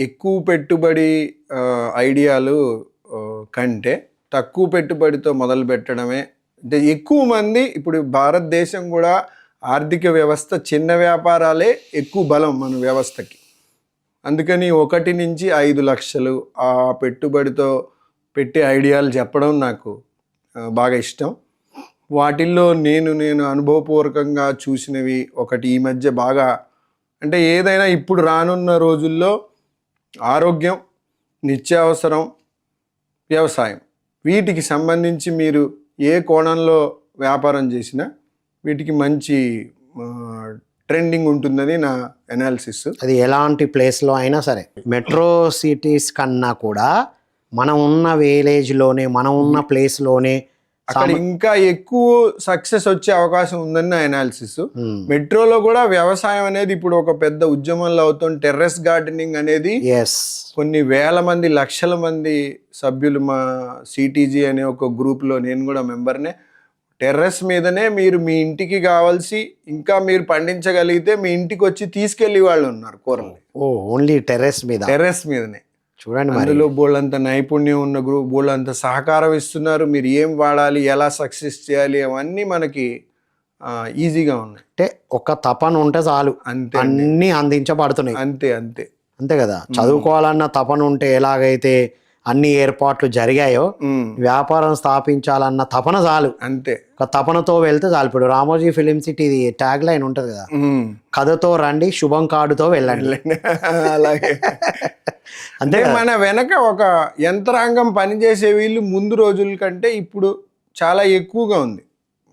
ఎక్కువ పెట్టుబడి ఐడియాలు కంటే తక్కువ పెట్టుబడితో మొదలు పెట్టడమే. అంటే ఎక్కువ మంది ఇప్పుడు భారతదేశం కూడా ఆర్థిక వ్యవస్థ చిన్న వ్యాపారాలే ఎక్కువ బలం మన వ్యవస్థకి. అందుకని 1 నుంచి 5 లక్షలు ఆ పెట్టుబడితో పెట్టి ఐడియాలు చెప్పడం నాకు బాగా ఇష్టం. వాటిల్లో నేను అనుభవపూర్వకంగా చూసినవి ఒకటి ఈ మధ్య బాగా, అంటే ఏదైనా ఇప్పుడు రానున్న రోజుల్లో ఆరోగ్యం, నిత్యావసరం, వ్యవసాయం, వీటికి సంబంధించి మీరు ఏ కోణంలో వ్యాపారం చేసినా వీటికి మంచి ట్రెండింగ్ ఉంటుందని నా అనాలిసిస్. అది ఎలాంటి ప్లేస్లో అయినా సరే, మెట్రో సిటీస్ కన్నా కూడా మనం ఉన్న విలేజ్లోనే, మనం ఉన్న ప్లేస్లోనే అక్కడ ఇంకా ఎక్కువ సక్సెస్ వచ్చే అవకాశం ఉందని నా అనాలిసిస్. మెట్రోలో కూడా వ్యవసాయం అనేది ఇప్పుడు ఒక పెద్ద ఉద్యమంలో అవుతుంది. టెర్రస్ గార్డెనింగ్ అనేది కొన్ని వేల మంది, లక్షల మంది సభ్యులు మా సిటీజీ అనే ఒక గ్రూప్లో నేను కూడా మెంబర్నే. టెర్రస్ మీదనే మీరు మీ ఇంటికి కావాల్సి ఇంకా మీరు పండించగలిగితే మీ ఇంటికి వచ్చి తీసుకెళ్లి వాళ్ళు ఉన్నారు కూరల్ని. ఓన్లీ టెర్రస్ మీదనే. చూడండి, అందులో బోళ్ళంత నైపుణ్యం ఉన్న గ్రూప్, బోళ్ళంత సహకారం ఇస్తున్నారు. మీరు ఏం వాడాలి, ఎలా సక్సెస్ చేయాలి, అవన్నీ మనకి ఈజీగా ఉన్నాయి. అంటే ఒక తపన ఉంటే చాలు, అంతే, అన్నీ అందించబడుతున్నాయి. అంతే కదా. చదువుకోవాలన్న తపన ఉంటే ఎలాగైతే అన్ని ఏర్పాట్లు జరిగాయో, వ్యాపారం స్థాపించాలన్న తపన చాలు, అంతే. ఒక తపనతో వెళ్తే చాలు. ఇప్పుడు Ramoji film city tag line ఉంటుంది కదా, కథతో రండి, శుభం కార్డుతో వెళ్ళండి. అలాగే అంటే మన వెనక ఒక యంత్రాంగం పనిచేసే వీళ్ళు ముందు రోజుల కంటే ఇప్పుడు చాలా ఎక్కువగా ఉంది.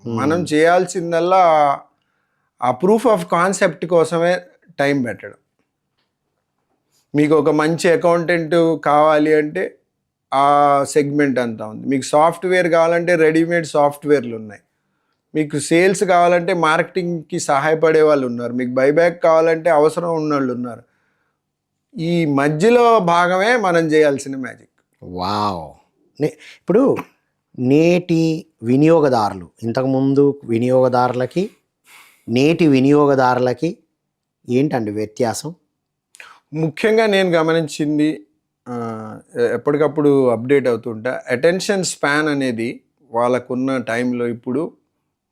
మనం చేయాల్సిందల్లా ఆ ప్రూఫ్ ఆఫ్ కాన్సెప్ట్ కోసమే టైం పెట్టడం. మీకు ఒక మంచి అకౌంటెంట్ కావాలి అంటే ఆ సెగ్మెంట్ అంతా ఉంది. మీకు సాఫ్ట్వేర్ కావాలంటే రెడీమేడ్ సాఫ్ట్వేర్లు ఉన్నాయి. మీకు సేల్స్ కావాలంటే మార్కెటింగ్కి సహాయపడే వాళ్ళు ఉన్నారు. మీకు బైబ్యాక్ కావాలంటే అవసరం ఉన్న వాళ్ళు ఉన్నారు. ఈ మధ్యలో భాగమే మనం చేయాల్సిన మ్యాజిక్. వావ్. ఇప్పుడు నేటి వినియోగదారులు, ఇంతకుముందు వినియోగదారులకి నేటి వినియోగదారులకి ఏంటండి వ్యత్యాసం? ముఖ్యంగా నేను గమనించింది, ఎప్పటికప్పుడు అప్డేట్ అవుతుంటా, అటెన్షన్ స్పాన్ అనేది వాళ్ళకున్న టైంలో ఇప్పుడు,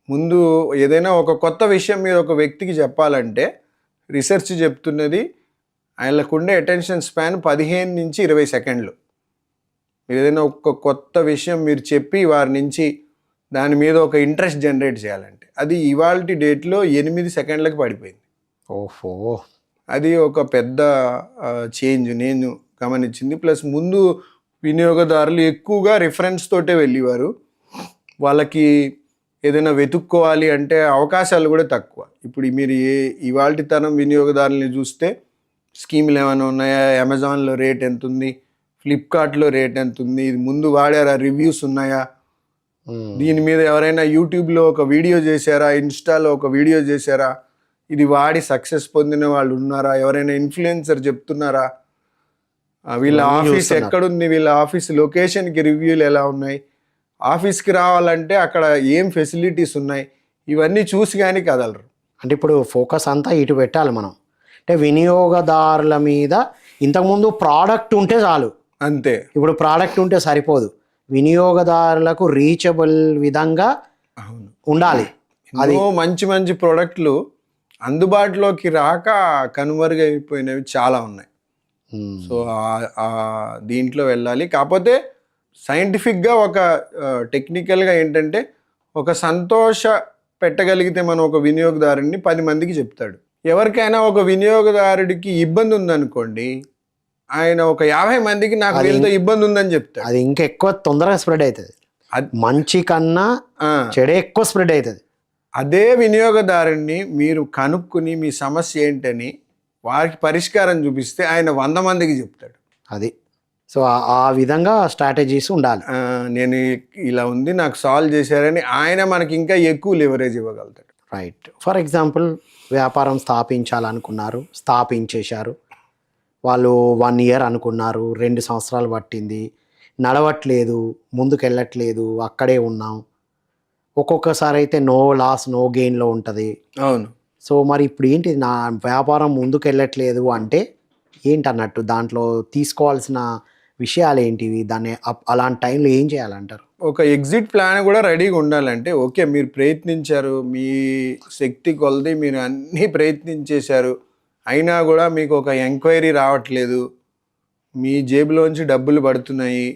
ముందు ఏదైనా ఒక కొత్త విషయం మీరు ఒక వ్యక్తికి చెప్పాలంటే రీసెర్చ్ చెప్తున్నది ఆయనకుండే అటెన్షన్ స్పాన్ 15 నుంచి 20 సెకండ్లు. మీరు ఏదైనా ఒక కొత్త విషయం మీరు చెప్పి వారి నుంచి దాని మీద ఒక ఇంట్రెస్ట్ జనరేట్ చేయాలంటే అది ఇవాల్టి డేట్లో 8 సెకండ్లకు పడిపోయింది. ఓహో, అది ఒక పెద్ద చేంజ్ నేను గమనించింది. ప్లస్ ముందు వినియోగదారులు ఎక్కువగా రిఫరెన్స్ తోటే వెళ్ళేవారు. వాళ్ళకి ఏదైనా వెతుక్కోవాలి అంటే అవకాశాలు కూడా తక్కువ. ఇప్పుడు మీరు ఇవాల్టి తరం వినియోగదారుల్ని చూస్తే స్కీములు ఏమైనా ఉన్నాయా, అమెజాన్లో రేట్ ఎంత ఉంది, ఫ్లిప్కార్ట్లో రేట్ ఎంత ఉంది, ఇది ముందు వాడారా, రివ్యూస్ ఉన్నాయా, దీని మీద ఎవరైనా యూట్యూబ్లో ఒక వీడియో చేశారా, ఇన్స్టాలో ఒక వీడియో చేశారా, ఇది వాడి సక్సెస్ పొందిన వాళ్ళు ఉన్నారా, ఎవరైనా ఇన్ఫ్లుయెన్సర్ చెప్తున్నారా, వీళ్ళ ఆఫీస్ ఎక్కడుంది, వీళ్ళ ఆఫీస్ లొకేషన్కి రివ్యూలు ఎలా ఉన్నాయి, ఆఫీస్కి రావాలంటే అక్కడ ఏం ఫెసిలిటీస్ ఉన్నాయి, ఇవన్నీ చూసి కానీ కదలరు. అంటే ఇప్పుడు ఫోకస్ అంతా ఇటు పెట్టాలి మనం. అంటే వినియోగదారుల మీద ఇంతకుముందు ప్రోడక్ట్ ఉంటే చాలు, అంతే. ఇప్పుడు ప్రోడక్ట్ ఉంటే సరిపోదు, వినియోగదారులకు రీచబుల్ విధంగా ఉండాలి. అది మంచి మంచి ప్రోడక్ట్లు అందుబాటులోకి రాక కనుమరుగైపోయినవి చాలా ఉన్నాయి. సో దీంట్లో వెళ్ళాలి. కాకపోతే సైంటిఫిక్గా ఒక టెక్నికల్గా ఏంటంటే ఒక సంతోష పెట్టగలిగితే మనం ఒక వినియోగదారుని 10 మందికి చెప్తాడు. ఎవరికైనా ఒక వినియోగదారుడికి ఇబ్బంది ఉందనుకోండి, ఆయన ఒక 50 మందికి నాకు వీళ్ళతో ఇబ్బంది ఉందని చెప్తాడు. అది ఇంకా ఎక్కువ తొందరగా స్ప్రెడ్ అవుతుంది. మంచి కన్నా చెడే ఎక్కువ స్ప్రెడ్ అవుతుంది. అదే వినియోగదారుని మీరు కనుక్కుని మీ సమస్య ఏంటని వారికి పరిష్కారం చూపిస్తే ఆయన 100 మందికి చెప్తాడు. అది సో ఆ విధంగా స్ట్రాటజీస్ ఉండాలి. నేను ఇలా ఉంది, నాకు సాల్వ్ చేశారని ఆయన మనకి ఇంకా ఎక్కువ లివరేజ్ ఇవ్వగలుగుతాడు. రైట్. ఫర్ ఎగ్జాంపుల్ వ్యాపారం స్థాపించాలనుకున్నారు, స్థాపించేశారు, వాళ్ళు 1 ఇయర్ అనుకున్నారు, 2 సంవత్సరాలు పట్టింది, నడవట్లేదు, ముందుకెళ్ళట్లేదు, అక్కడే ఉన్నాం. ఒక్కొక్కసారి అయితే నో లాస్ నో గెయిన్లో ఉంటుంది. అవును. సో మరి ఇప్పుడు ఏంటి, నా వ్యాపారం ముందుకెళ్ళట్లేదు అంటే ఏంటన్నట్టు, దాంట్లో తీసుకోవాల్సిన విషయాలు ఏంటివి, దాన్ని అలాంటి టైంలో ఏం చేయాలంటారు? ఒక ఎగ్జిట్ ప్లాన్ కూడా రెడీగా ఉండాలంటే, ఓకే మీరు ప్రయత్నించారు, మీ శక్తి కొలది మీరు అన్నీ ప్రయత్నించేశారు, అయినా కూడా మీకు ఒక ఎంక్వైరీ రావట్లేదు, మీ జేబులోంచి డబ్బులు పడుతున్నాయి,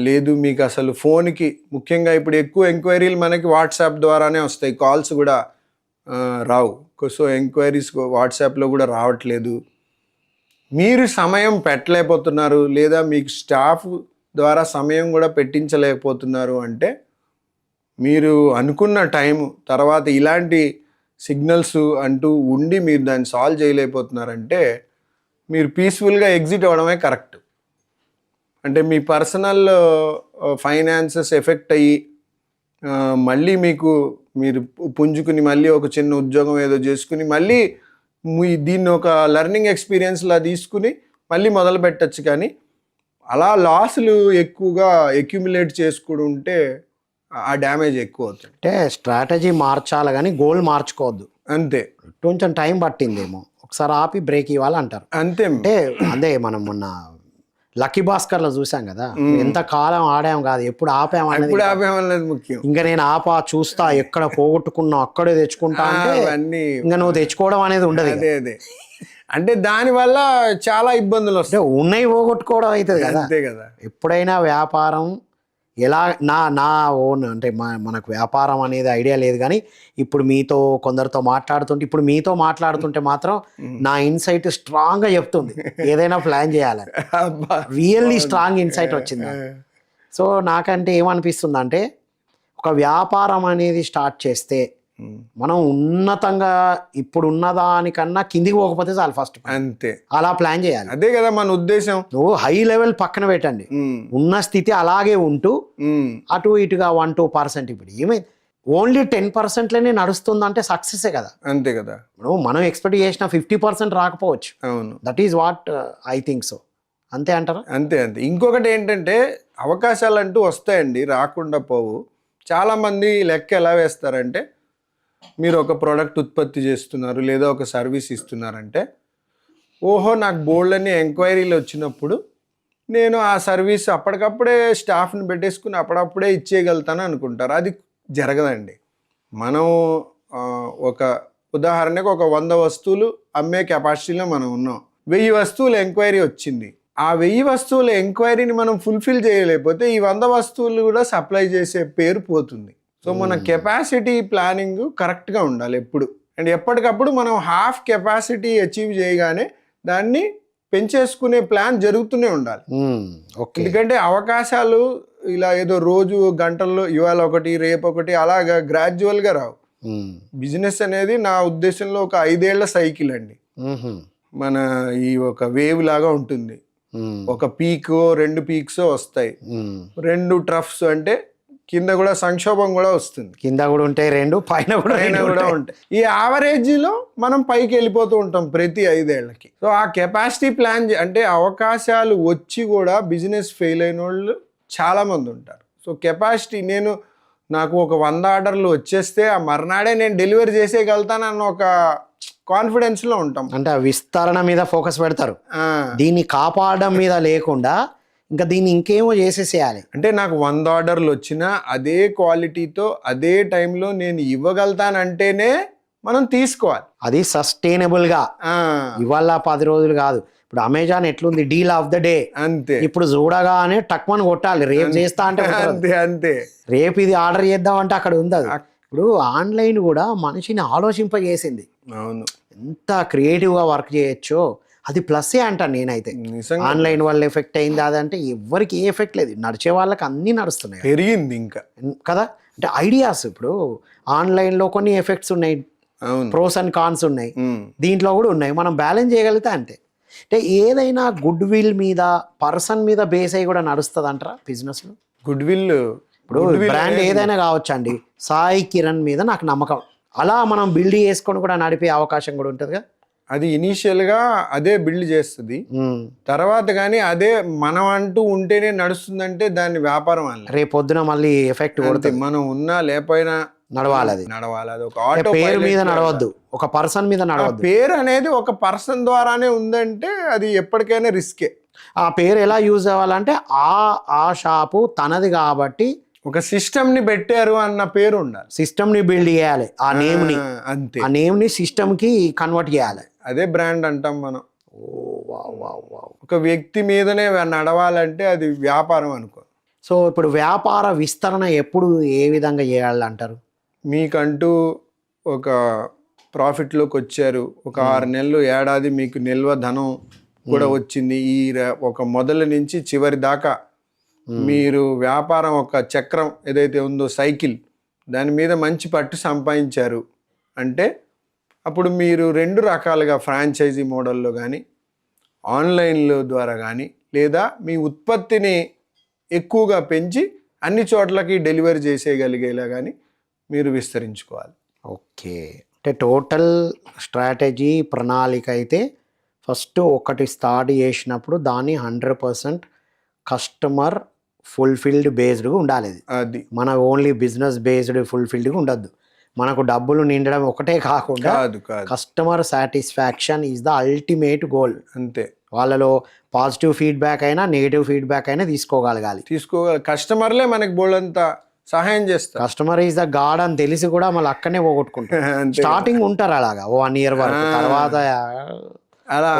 లేదు మీకు అసలు ఫోన్కి ముఖ్యంగా ఇప్పుడు ఎక్కువ ఎంక్వైరీలు మనకి వాట్సాప్ ద్వారానే వస్తాయి, కాల్స్ కూడా రావు. సో ఎంక్వైరీస్ వాట్సాప్లో కూడా రావట్లేదు, మీరు సమయం పెట్టలేకపోతున్నారు లేదా మీకు స్టాఫ్ ద్వారా సమయం కూడా పెట్టించలేకపోతున్నారు అంటే మీరు అనుకున్న టైం తర్వాత ఇలాంటి సిగ్నల్స్ అంటూ ఉండి మీరు దాన్ని సాల్వ్ చేయలేకపోతున్నారంటే మీరు పీస్ఫుల్గా ఎగ్జిట్ అవ్వడమే కరెక్ట్. అంటే మీ పర్సనల్ ఫైనాన్సెస్ ఎఫెక్ట్ అయ్యి మళ్ళీ మీరు పుంజుకుని మళ్ళీ ఒక చిన్న ఉద్యోగం ఏదో చేసుకుని మళ్ళీ దీన్ని ఒక లెర్నింగ్ ఎక్స్పీరియన్స్లా తీసుకుని మళ్ళీ మొదలు పెట్టచ్చు. కానీ అలా లాస్లు ఎక్కువగా అక్యుములేట్ చేసుకుంటే ఆ డ్యామేజ్ ఎక్కువ అవుతుంది. అంటే స్ట్రాటజీ మార్చాలి కానీ గోల్ మార్చుకోవద్దు. అంతే, కొంచెం టైం పట్టిందేమో, ఒకసారి ఆపి బ్రేక్ ఇవ్వాలి అంటారు. అంతే. అంటే అదే మనం మొన్న లక్కీ భాస్కర్లో చూసాం కదా, ఎంత కాలం ఆడాం కాదు, ఎప్పుడు ఆపామనేది ముఖ్యం. ఇంకా నేను చూస్తా ఎక్కడ పోగొట్టుకున్నా అక్కడే తెచ్చుకుంటా అంటే ఇంకా నువ్వు తెచ్చుకోవడం అనేది ఉండదు. అదే అంటే దానివల్ల చాలా ఇబ్బందులు వస్తాయి. ఉన్నాయి పోగొట్టుకోవడం అవుతుంది కదా. అంతే కదా. ఎప్పుడైనా వ్యాపారం ఎలా నా ఓన్ అంటే మనకు వ్యాపారం అనేది ఐడియా లేదు, కానీ ఇప్పుడు కొందరితో మాట్లాడుతుంటే మాత్రం నా ఇన్సైట్ స్ట్రాంగ్గా చెప్తుంది ఏదైనా ప్లాన్ చేయాలని. రియల్లీ స్ట్రాంగ్ ఇన్సైట్ వచ్చింది. సో నాకంటే ఏమనిపిస్తుంది అంటే ఒక వ్యాపారం అనేది స్టార్ట్ చేస్తే మనం ఉన్నతంగా ఇప్పుడు ఉన్నదానికన్నా కిందికి పోకపోతే చాలు ఫస్ట్. అంతే, అలా ప్లాన్ చేయాలి. అదే కదా మన ఉద్దేశం. నువ్వు హై లెవెల్ పక్కన పెట్టండి, ఉన్న స్థితి అలాగే ఉంటూ అటు ఇటుగా 1-2% ఇప్పుడు ఏమైంది ఓన్లీ 10%లోనే నడుస్తుందంటే సక్సెసే కదా. అంతే కదా. మనం ఎక్స్పెక్ట్ చేసిన 50% రాకపోవచ్చు. అవును, that is what I think so. అంతే అంటారా? అంతే. ఇంకొకటి ఏంటంటే అవకాశాలు అంటూ వస్తాయండి, రాకుండా పోవు. చాలామంది లెక్క ఎలా వేస్తారంటే మీరు ఒక ప్రోడక్ట్ ఉత్పత్తి చేస్తున్నారు లేదా ఒక సర్వీస్ ఇస్తున్నారంటే ఓహో నాకు బోల్డ్ ఎంక్వైరీలు వచ్చినప్పుడు నేను ఆ సర్వీస్ అప్పటికప్పుడే స్టాఫ్ని పెట్టేసుకుని అప్పుడప్పుడే ఇచ్చేయగలుగుతాను అనుకుంటారు. అది జరగదండి. మనం ఒక ఉదాహరణకు ఒక 100 వస్తువులు అమ్మే కెపాసిటీలో మనం ఉన్నాం. 1000 వస్తువుల ఎంక్వైరీ వచ్చింది. ఆ 1000 వస్తువుల ఎంక్వైరీని మనం ఫుల్ఫిల్ చేయలేకపోతే ఈ 100 వస్తువులు కూడా సప్లై చేసే పేరు పోతుంది. సో మన కెపాసిటీ ప్లానింగ్ కరెక్ట్గా ఉండాలి ఎప్పుడు. అండ్ ఎప్పటికప్పుడు మనం హాఫ్ కెపాసిటీ అచీవ్ చేయగానే దాన్ని పెంచేసుకునే ప్లాన్ జరుగుతూనే ఉండాలి. ఎందుకంటే అవకాశాలు ఇలా ఏదో రోజు గంటల్లో ఇవాళ ఒకటి రేపు ఒకటి అలాగా గ్రాడ్యువల్గా రావు. బిజినెస్ అనేది నా ఉద్దేశంలో ఒక 5 ఏళ్ల సైకిల్ అండి. మన ఈ ఒక వేవ్ లాగా ఉంటుంది. ఒక పీక్ 2 పీక్స్ వస్తాయి, 2 ట్రఫ్స్ అంటే కింద కూడా సంక్షోభం కూడా వస్తుంది. కింద కూడా ఉంటాయి 2, పైన కూడా ఉంటాయి. ఈ యావరేజ్లో మనం పైకి వెళ్ళిపోతూ ఉంటాం ప్రతి 5 ఏళ్ళకి. సో ఆ కెపాసిటీ ప్లాన్ అంటే అవకాశాలు వచ్చి కూడా బిజినెస్ ఫెయిల్ అయిన వాళ్ళు చాలామంది ఉంటారు. సో కెపాసిటీ నాకు ఒక 100 ఆర్డర్లు వచ్చేస్తే ఆ మర్నాడే నేను డెలివరీ చేసేయగలుగుతానన్న ఒక కాన్ఫిడెన్స్లో ఉంటాం. అంటే విస్తరణ మీద ఫోకస్ పెడతారు, దీన్ని కాపాడడం మీద లేకుండా ఇంకా దీన్ని ఇంకేమో చేసేసేయాలి. అంటే నాకు 100 ఆర్డర్లు వచ్చినా అదే క్వాలిటీతో అదే టైంలో నేను ఇవ్వగలుగుతానంటేనే మనం తీసుకోవాలి. అది సస్టైనబుల్గా ఇవాళ 10 రోజులు కాదు. ఇప్పుడు అమెజాన్ ఎట్లుంది, డీల్ ఆఫ్ ద డే. అంతే, ఇప్పుడు చూడగానే టక్మని కొట్టాలి, రేపు చేస్తా అంటే అంతే. రేపు ఇది ఆర్డర్ చేద్దాం అంటే అక్కడ ఉంది. ఇప్పుడు ఆన్లైన్ కూడా మనిషిని ఆలోచింపజేసింది. అవును, ఎంత క్రియేటివ్గా వర్క్ చేయొచ్చో అది ప్లస్సే అంటాను నేనైతే. ఆన్లైన్ వల్ల ఎఫెక్ట్ అయింది అదంటే ఎవరికి ఏ ఎఫెక్ట్ లేదు, నడిచే వాళ్ళకి అన్నీ నడుస్తున్నాయి, పెరిగింది ఇంకా కదా. అంటే ఐడియాస్ ఇప్పుడు ఆన్లైన్లో కొన్ని ఎఫెక్ట్స్ ఉన్నాయి, ప్రోస్ అండ్ కాన్స్ ఉన్నాయి, దీంట్లో కూడా ఉన్నాయి. మనం బ్యాలెన్స్ చేయగలిగితే అంతే. అంటే ఏదైనా గుడ్ విల్ మీద పర్సన్ మీద బేస్ అయ్యి కూడా నడుస్తుంది అంటారా బిజినెస్లో? గుడ్ విల్ ఇప్పుడు బ్రాండ్ ఏదైనా కావచ్చు అండి, సాయి కిరణ్ మీద నాకు నమ్మకం, అలా మనం బిల్డ్ చేసుకొని కూడా నడిపే అవకాశం కూడా ఉంటుంది కదా. అది ఇనీషియల్గా అదే బిల్డ్ చేస్తుంది, తర్వాత కానీ అదే మనం అంటూ ఉంటేనే నడుస్తుందంటే దాన్ని వ్యాపారం అన్న రేపు పొద్దున మళ్ళీ ఎఫెక్ట్ కొడుతుంది. మనం ఉన్నా లేకపోయినా నడవాలి. అది ఒక ఆటో పేరు మీద నడవద్దు, ఒక పర్సన్ మీద నడవద్దు. పేరు అనేది ఒక పర్సన్ ద్వారానే ఉందంటే అది ఎప్పటికైనా రిస్కే. ఆ పేరు ఎలా యూజ్ అవ్వాలంటే ఆ షాపు తనది కాబట్టి ఒక సిస్టమ్ని పెట్టారు అన్న పేరు ఉండాలి, సిస్టమ్ని బిల్డ్ చేయాలి, ఆ నేమ్ని, అంతే, ఆ నేమ్ని సిస్టమ్కి కన్వర్ట్ చేయాలి. అదే బ్రాండ్ అంటాం మనం. ఒక వ్యక్తి మీదనే నడవాలంటే అది వ్యాపారం అనుకో. సో ఇప్పుడు వ్యాపార విస్తరణ ఎప్పుడు ఏ విధంగా చేయాలంటారు? మీకంటూ ఒక ప్రాఫిట్లోకి వచ్చారు, ఒక 6 నెలలు ఏడాది మీకు నిల్వ ధనం కూడా వచ్చింది, ఒక మొదలు నుంచి చివరి దాకా మీరు వ్యాపారం ఒక చక్రం ఏదైతే ఉందో సైకిల్ దాని మీద మంచి పట్టు సంపాదించారు అంటే అప్పుడు మీరు 2 రకాలుగా ఫ్రాంచైజీ మోడల్లో కానీ ఆన్లైన్లో ద్వారా కానీ లేదా మీ ఉత్పత్తిని ఎక్కువగా పెంచి అన్ని చోట్లకి డెలివరీ చేసేయగలిగేలా కానీ మీరు విస్తరించుకోవాలి. ఓకే, అంటే టోటల్ స్ట్రాటజీ ప్రణాళిక అయితే ఫస్ట్ ఒకటి స్టార్ట్ చేసినప్పుడు దాన్ని 100% కస్టమర్ ఫుల్ఫిల్డ్ బేస్డ్గా ఉండాలి. అది మన ఓన్లీ బిజినెస్ బేస్డ్ ఫుల్ఫిల్డ్గా ఉండద్దు. మనకు డబ్బులు నిండడం ఒకటే కాకుండా customer satisfaction is the ultimate goal. అంతే, వాళ్ళలో పాజిటివ్ ఫీడ్బ్యాక్ అయినా నెగిటివ్ ఫీడ్బ్యాక్ అయినా తీసుకోగలగాలి. కస్టమర్లే మనకి బోల్డంత సహాయం చేస్తారు. కస్టమర్ ఈజ్ ద గాడ్ అని తెలిసి కూడా మళ్ళీ అక్కడనే పోగొట్టుకుంటారు. స్టార్టింగ్ ఉంటారు అలాగా 1 year వరకు, తర్వాత అలా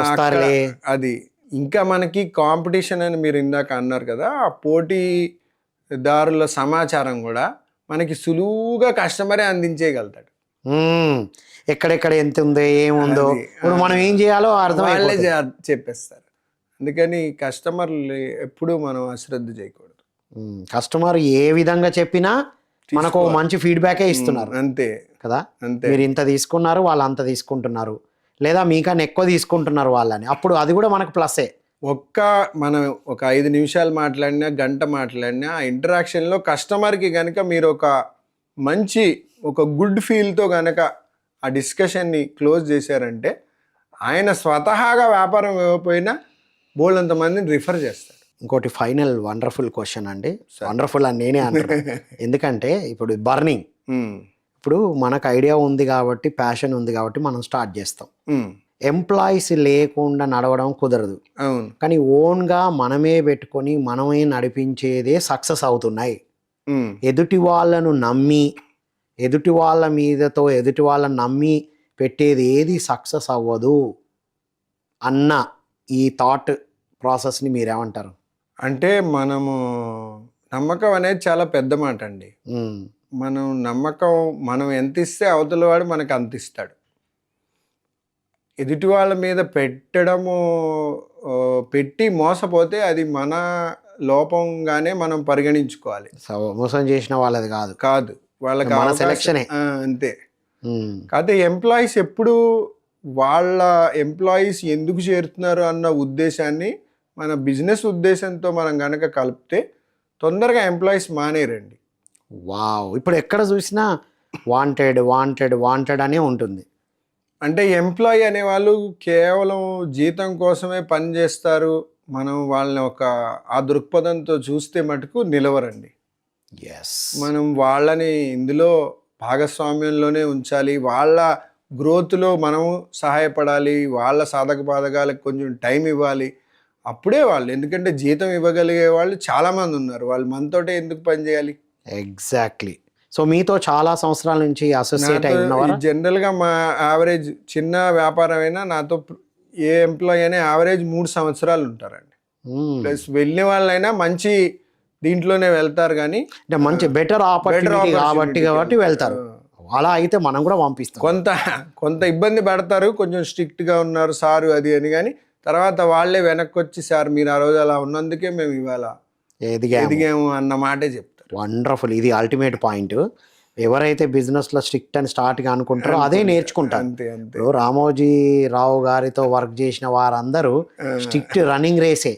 అది ఇంకా మనకి కాంపిటీషన్ అని మీరు ఇందాక అన్నారు కదా, ఆ పోటీదారుల సమాచారం కూడా మనకి సులువుగా కస్టమరే అందించేయగలుగుతాడు. ఎక్కడెక్కడ ఎంత ఉందో ఏముందో ఇప్పుడు మనం ఏం చేయాలో అర్థం చెప్పేస్తారు. అందుకని కస్టమర్లు ఎప్పుడూ మనం అశ్రద్ధ చేయకూడదు. కస్టమర్ ఏ విధంగా చెప్పినా మనకు మంచి ఫీడ్బ్యాకే ఇస్తున్నారు. అంతే కదా, మీరు ఇంత తీసుకున్నారు, వాళ్ళు అంత తీసుకుంటున్నారు, లేదా మీకన్నా ఎక్కువ తీసుకుంటున్నారు వాళ్ళని, అప్పుడు అది కూడా మనకు ప్లస్సే. మనం ఒక 5 నిమిషాలు మాట్లాడినా, గంట మాట్లాడినా ఆ ఇంటరాక్షన్లో కస్టమర్కి కనుక మీరు ఒక గుడ్ ఫీల్తో కనుక ఆ డిస్కషన్ని క్లోజ్ చేశారంటే ఆయన స్వతహాగా వ్యాపారం ఇవ్వకపోయినా బోల్డంత మందిని రిఫర్ చేస్తారు. ఇంకోటి ఫైనల్ వండర్ఫుల్ క్వశ్చన్ అండి. వండర్ఫుల్ అని నేనే అంటాను. ఎందుకంటే ఇప్పుడు బర్నింగ్, ఇప్పుడు మనకు ఐడియా ఉంది కాబట్టి, ప్యాషన్ ఉంది కాబట్టి మనం స్టార్ట్ చేస్తాం. ఎంప్లాయీస్ లేకుండా నడవడం కుదరదు. కానీ ఓన్గా మనమే పెట్టుకొని మనమే నడిపించేదే సక్సెస్ అవుతున్నాయి. ఎదుటి వాళ్ళను నమ్మి, ఎదుటి వాళ్ళని నమ్మి పెట్టేది ఏది సక్సెస్ అవ్వదు అన్న ఈ థాట్ ప్రాసెస్ని మీరేమంటారు? అంటే నమ్మకం అనేది చాలా పెద్ద మాట అండి. మనం ఎంత ఇస్తే అవతల వాడు మనకు అంత ఇస్తాడు. ఎదుటి వాళ్ళ మీద పెట్టి మోసపోతే అది మన లోపంగానే మనం పరిగణించుకోవాలి. మోసం చేసిన వాళ్ళది కాదు వాళ్ళకి మన సెలక్షనే. అంతే. కాకపోతే ఎంప్లాయీస్ ఎప్పుడు వాళ్ళ ఎంప్లాయీస్ ఎందుకు చేరుతున్నారు అన్న ఉద్దేశాన్ని మన బిజినెస్ ఉద్దేశంతో మనం కనుక కలిపితే తొందరగా ఎంప్లాయీస్ మానేరండి. వావ్, ఇప్పుడు ఎక్కడ చూసినా వాంటెడ్ అనే ఉంటుంది. అంటే ఎంప్లాయీ అనేవాళ్ళు కేవలం జీతం కోసమే పని చేస్తారు. మనం వాళ్ళని ఆ దృక్పథంతో చూస్తే మటుకు నిలవరండి. మనం వాళ్ళని ఇందులో భాగస్వామ్యంలోనే ఉంచాలి. వాళ్ళ గ్రోత్లో మనము సహాయపడాలి. వాళ్ళ సాధక బాధకాలకు కొంచెం టైం ఇవ్వాలి. అప్పుడే వాళ్ళు, ఎందుకంటే జీతం ఇవ్వగలిగే వాళ్ళు చాలామంది ఉన్నారు, వాళ్ళు మనతోటే ఎందుకు పని చేయాలి? ఎగ్జాక్ట్లీ. సో మీతో చాలా సంవత్సరాల నుంచి అసోసియేట్ అయి ఉన్నవారు? జనరల్గా మా యావరేజ్ చిన్న వ్యాపారం అయినా నాతో ఏ ఎంప్లాయీ అయినా యావరేజ్ 3 సంవత్సరాలు ఉంటారండి. ప్లస్ వెళ్ళిన వాళ్ళైనా మంచి దీంట్లోనే వెళ్తారు, కానీ అంటే మంచి బెటర్ ఆపర్చునిటీ కాబట్టి వెళ్తారు. అలా అయితే మనం కూడా పంపిస్తాం. కొంత ఇబ్బంది పడతారు, కొంచెం స్ట్రిక్ట్గా ఉన్నారు సారు అది అని, కానీ తర్వాత వాళ్ళే వెనక్కి వచ్చి సార్ మీరు ఆ రోజు అలా ఉన్నందుకే మేము ఇవాళ ఎదిగాము అన్న మాటే చెప్తారు. వండర్ఫుల్, ఇది అల్టిమేట్ పాయింట్. ఎవరైతే బిజినెస్లో స్ట్రిక్ట్ అని స్టార్ట్గా అనుకుంటారో అదే నేర్చుకుంటారు. ఇప్పుడు రామోజీ రావు గారితో వర్క్ చేసిన వారందరూ స్ట్రిక్ట్ రన్నింగ్ రేసే,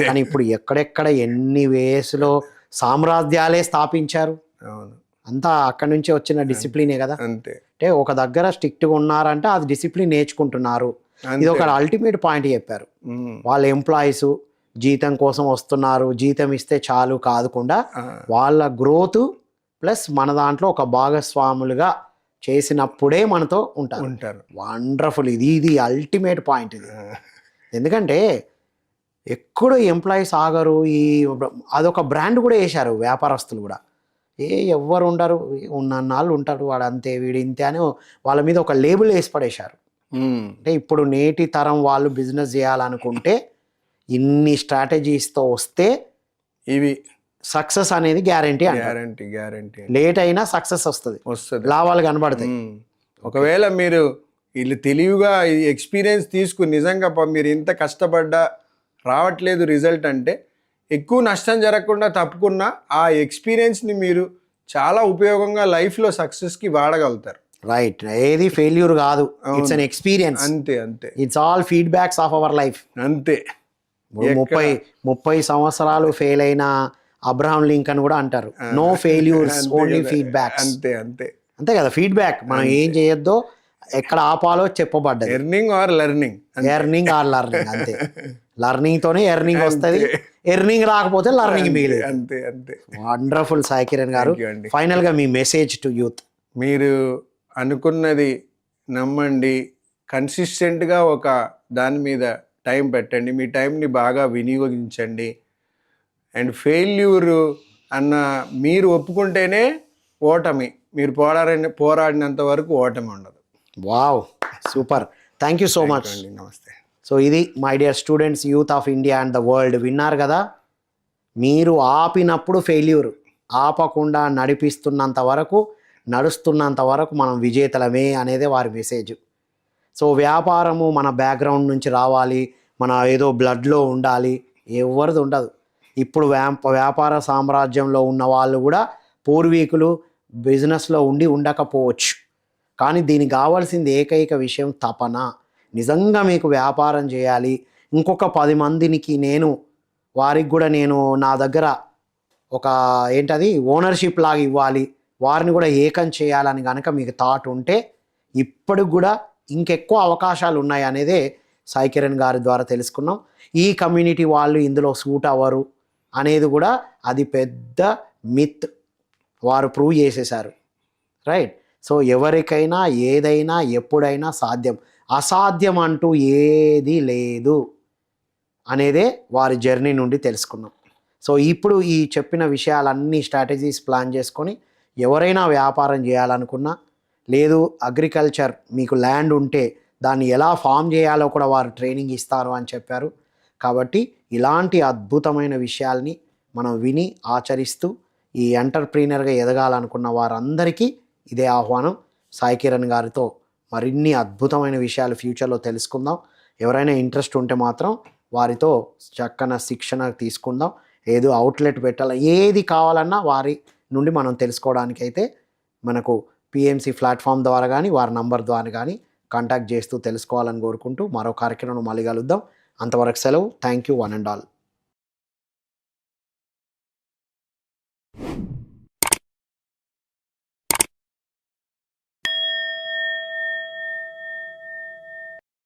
కానీ ఇప్పుడు ఎక్కడెక్కడ ఎన్ని వేస్లో సామ్రాజ్యాలే స్థాపించారు. అంతా అక్కడి నుంచి వచ్చిన డిసిప్లినే కదా. అంటే ఒక దగ్గర స్ట్రిక్ట్గా ఉన్నారంటే అది డిసిప్లిన్ నేర్చుకుంటున్నారు. ఇది ఒక అల్టిమేట్ పాయింట్ చెప్పారు. వాళ్ళ ఎంప్లాయీస్ జీతం కోసం వస్తున్నారు, జీతం ఇస్తే చాలు కాదుకుండా వాళ్ళ గ్రోత్ ప్లస్ మన దాంట్లో ఒక భాగస్వాములుగా చేసినప్పుడే మనతో ఉంటారు. వండర్ఫుల్, ఇది అల్టిమేట్ పాయింట్ ఇది. ఎందుకంటే ఎక్కడో ఎంప్లాయీస్ ఆగరు. అదొక బ్రాండ్ కూడా వేశారు వ్యాపారస్తులు కూడా. ఎవ్వరు ఉండరు, ఉన్నన్నాళ్ళు ఉంటారు, వాడు అంతే వీడు ఇంతే అని వాళ్ళ మీద ఒక లేబుల్ వేసి పడేశారు. అంటే ఇప్పుడు నేటి తరం వాళ్ళు బిజినెస్ చేయాలనుకుంటే ఇన్ని స్ట్రాటజీస్తో వస్తే సక్సెస్ అనేది గ్యారంటీ అంట. గ్యారంటీ లేట్ అయినా సక్సెస్ వస్తుంది, వస్తుంది. లాభాలు కనబడతాయి. ఒకవేళ మీరు వీళ్ళు తెలివిగా ఈ ఎక్స్పీరియన్స్ తీసుకుని నిజంగా మీరు ఇంత కష్టపడ్డా రావట్లేదు రిజల్ట్ అంటే ఎక్కువ నష్టం జరగకుండా తప్పుకున్న ఆ ఎక్స్పీరియన్స్ని మీరు చాలా ఉపయోగంగా లైఫ్లో సక్సెస్కి వాడగలుగుతారు. రైట్, ఏది ఫెయిల్యూర్ కాదు, ఇట్స్ అన్ ఎక్స్పీరియన్స్. అంతే it's all feedbacks of our life. అంతే. 30 సంవత్సరాలు ఫెయిల్ అయిన అబ్రహాం లింకన్ కూడా అంటారు, నో ఫెయిల్యూర్స్, ఓన్లీ ఫీడ్బ్యాక్స్. అంతే కదా, ఫీడ్బ్యాక్. మనం ఏం చేయొద్దో, ఎక్కడ ఆపాలో చెప్పబడ్డది. ఎర్నింగ్ ఆర్ లెర్నింగ్ అంతే. లర్నింగ్ తోనే ఎర్నింగ్ వస్తుంది, ఎర్నింగ్ రాకపోతే లర్నింగ్ మిగిలేదు. అంతే. వండర్ఫుల్ సాయి కిరణ్ గారు. ఫైనల్ గా మీ మెసేజ్ టు యూత్. మీరు అనుకున్నది నమ్మండి, కన్సిస్టెంట్గా ఒక దాని మీద టైం పెట్టండి, మీ టైంని బాగా వినియోగించండి. అండ్ ఫెయిల్యూర్ అన్న మీరు ఒప్పుకుంటేనే ఓటమి, మీరు పోరాడినంత వరకు ఓటమి ఉండదు. Wow, super, thank you so much. నమస్తే. సో ఇది my dear students, youth of India and the world, విన్నారు కదా. మీరు ఆపినప్పుడు ఫెయిల్యూర్, ఆపకుండా నడిపిస్తున్నంత వరకు, నడుస్తున్నంత వరకు మనం విజేతలమే అనేదే వారి మెసేజ్. సో వ్యాపారము మన బ్యాక్గ్రౌండ్ నుంచి రావాలి, మన ఏదో బ్లడ్లో ఉండాలి, ఎవరిది ఉండదు. ఇప్పుడు వ్యాపార సామ్రాజ్యంలో ఉన్న వాళ్ళు కూడా పూర్వీకులు బిజినెస్లో ఉండకపోవచ్చు. కానీ దీనికి కావాల్సింది ఏకైక విషయం తపన. నిజంగా మీకు వ్యాపారం చేయాలి, ఇంకొక 10 మందికి వారికి కూడా నా దగ్గర ఒక ఓనర్షిప్ లాగా ఇవ్వాలి, వారిని కూడా ఏకం చేయాలని కనుక మీకు థాట్ ఉంటే ఇప్పటికి కూడా ఇంకెక్కువ అవకాశాలు ఉన్నాయి అనేదే సాయి కిరణ్ గారి ద్వారా తెలుసుకున్నాం. ఈ కమ్యూనిటీ వాళ్ళు ఇందులో సూట్ అవ్వరు అనేది కూడా అది పెద్ద మిత్, వారు ప్రూవ్ చేసేశారు. రైట్. సో ఎవరికైనా ఏదైనా ఎప్పుడైనా సాధ్యం, అసాధ్యం అంటూ ఏది లేదు అనేదే వారి జర్నీ నుండి తెలుసుకున్నాం. సో ఇప్పుడు ఈ చెప్పిన విషయాలన్నీ స్ట్రాటజీస్ ప్లాన్ చేసుకొని ఎవరైనా వ్యాపారం చేయాలనుకున్నా, లేదు అగ్రికల్చర్ మీకు ల్యాండ్ ఉంటే దాన్ని ఎలా ఫామ్ చేయాలో కూడా వారు ట్రైనింగ్ ఇస్తారు అని చెప్పారు. కాబట్టి ఇలాంటి అద్భుతమైన విషయాల్ని మనం విని ఆచరిస్తూ ఈ ఎంటర్ప్రీనర్గా ఎదగాలనుకున్న వారందరికీ ఇదే ఆహ్వానం. సాయి కిరణ్ గారితో మరిన్ని అద్భుతమైన విషయాలు ఫ్యూచర్లో తెలుసుకుందాం. ఎవరైనా ఇంట్రెస్ట్ ఉంటే మాత్రం వారితో చక్కన శిక్షణ తీసుకుందాం. ఏదో అవుట్లెట్ పెట్టాలి, ఏది కావాలన్నా వారి నుండి మనం తెలుసుకోవడానికైతే మనకు పిఎంసి ప్లాట్ఫామ్ ద్వారా కానీ వారి నంబర్ ద్వారా కానీ కాంటాక్ట్ చేస్తూ తెలుసుకోవాలని కోరుకుంటూ మరో కార్యక్రమంలో మళ్ళీ కలుద్దాం. అంతవరకు సెలవు. Thank you one and all.